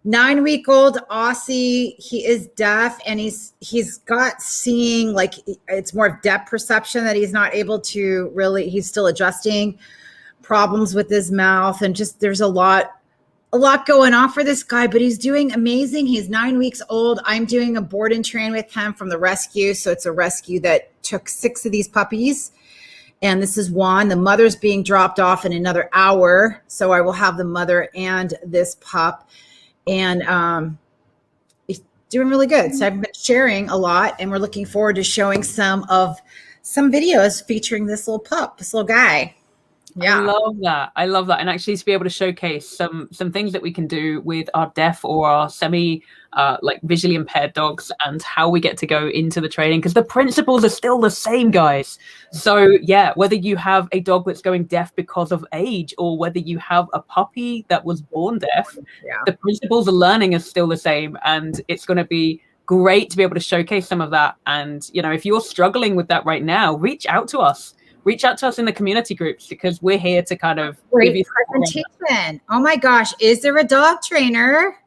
9-week-old Aussie. He is deaf and he's got seeing, like it's more of depth perception that he's not able to really, he's still adjusting, problems with his mouth, and just there's a lot going on for this guy, but he's doing amazing. He's 9 weeks old. I'm doing a board and train with him from the rescue. So it's a rescue that took 6 of these puppies. And this is one. The mother's being dropped off in another hour. So I will have the mother and this pup. And he's doing really good. So I've been sharing a lot, and we're looking forward to showing some videos featuring this little pup, this little guy. Yeah, I love that. And actually to be able to showcase some things that we can do with our deaf or our semi like visually impaired dogs, and how we get to go into the training, because the principles are still the same, guys. So yeah, whether you have a dog that's going deaf because of age, or whether you have a puppy that was born deaf, the principles of learning are still the same. And it's going to be great to be able to showcase some of that. And you know, if you're struggling with that right now, reach out to us in the community groups, because we're here to kind of give you presentation. Oh my gosh, is there a dog trainer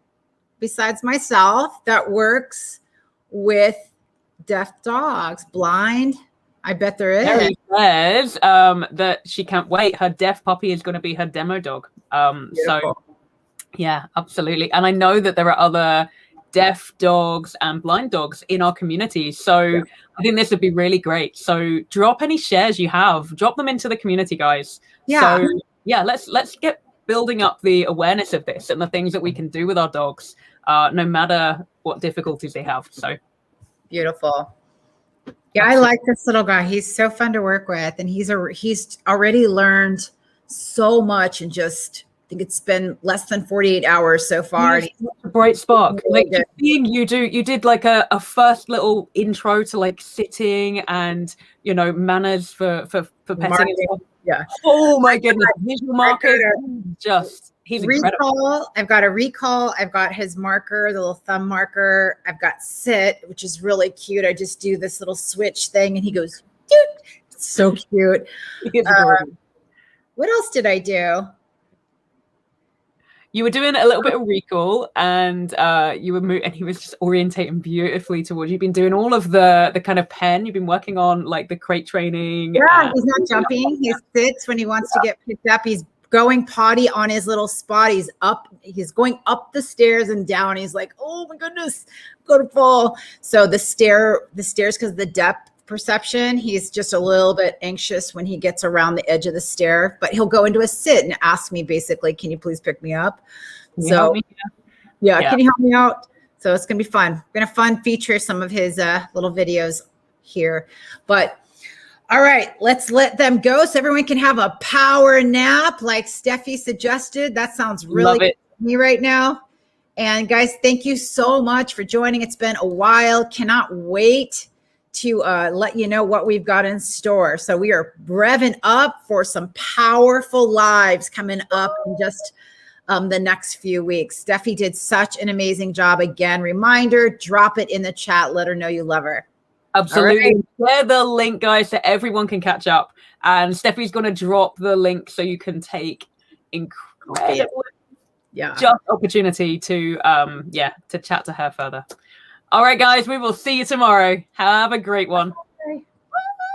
besides myself that works with deaf dogs, blind? I bet there is. Mary says that she can't wait. Her deaf puppy is going to be her demo dog. So yeah, absolutely. And I know that there are other deaf dogs and blind dogs in our community. So I think this would be really great. So drop any shares you have, drop them into the community, guys. Yeah. So yeah, let's get building up the awareness of this and the things that we can do with our dogs, no matter what difficulties they have. So beautiful. Yeah, absolutely. I like this little guy. He's so fun to work with, and he's already learned so much in just, I think it's been less than 48 hours so far. He's a bright spark. Like seeing you did like a first little intro to like sitting and, you know, manners for petting. Yeah. Oh my goodness. Visual markers. He's incredible. I've got a recall. I've got his marker, the little thumb marker. I've got sit, which is really cute. I just do this little switch thing and he goes, dude. It's so cute. What else did I do? you were doing a little bit of recall, and you were and he was just orientating beautifully towards you. You've been doing all of the kind of pen. You've been working on like the crate training. Yeah, he's not jumping. He sits when he wants to get picked up. He's going potty on his little spot. He's going up the stairs and down. He's like, oh my goodness, I'm gonna fall. So the stairs, because of the depth perception, he's just a little bit anxious when he gets around the edge of the stair, but he'll go into a sit and ask me basically, can you please pick me up? So yeah, can you help me out? So it's gonna be fun. We're gonna feature some of his little videos here. But all right, let's let them go so everyone can have a power nap like Stephie suggested. That sounds really good to me right now. And guys, thank you so much for joining. It's been a while. Cannot wait to let you know what we've got in store. So we are revving up for some powerful lives coming up in just the next few weeks. Stephie did such an amazing job. Again, reminder, drop it in the chat. Let her know you love her. Absolutely. Right. Share the link, guys, so everyone can catch up. And Stephie's going to drop the link so you can take incredible just opportunity to chat to her further. All right, guys, we will see you tomorrow. Have a great one.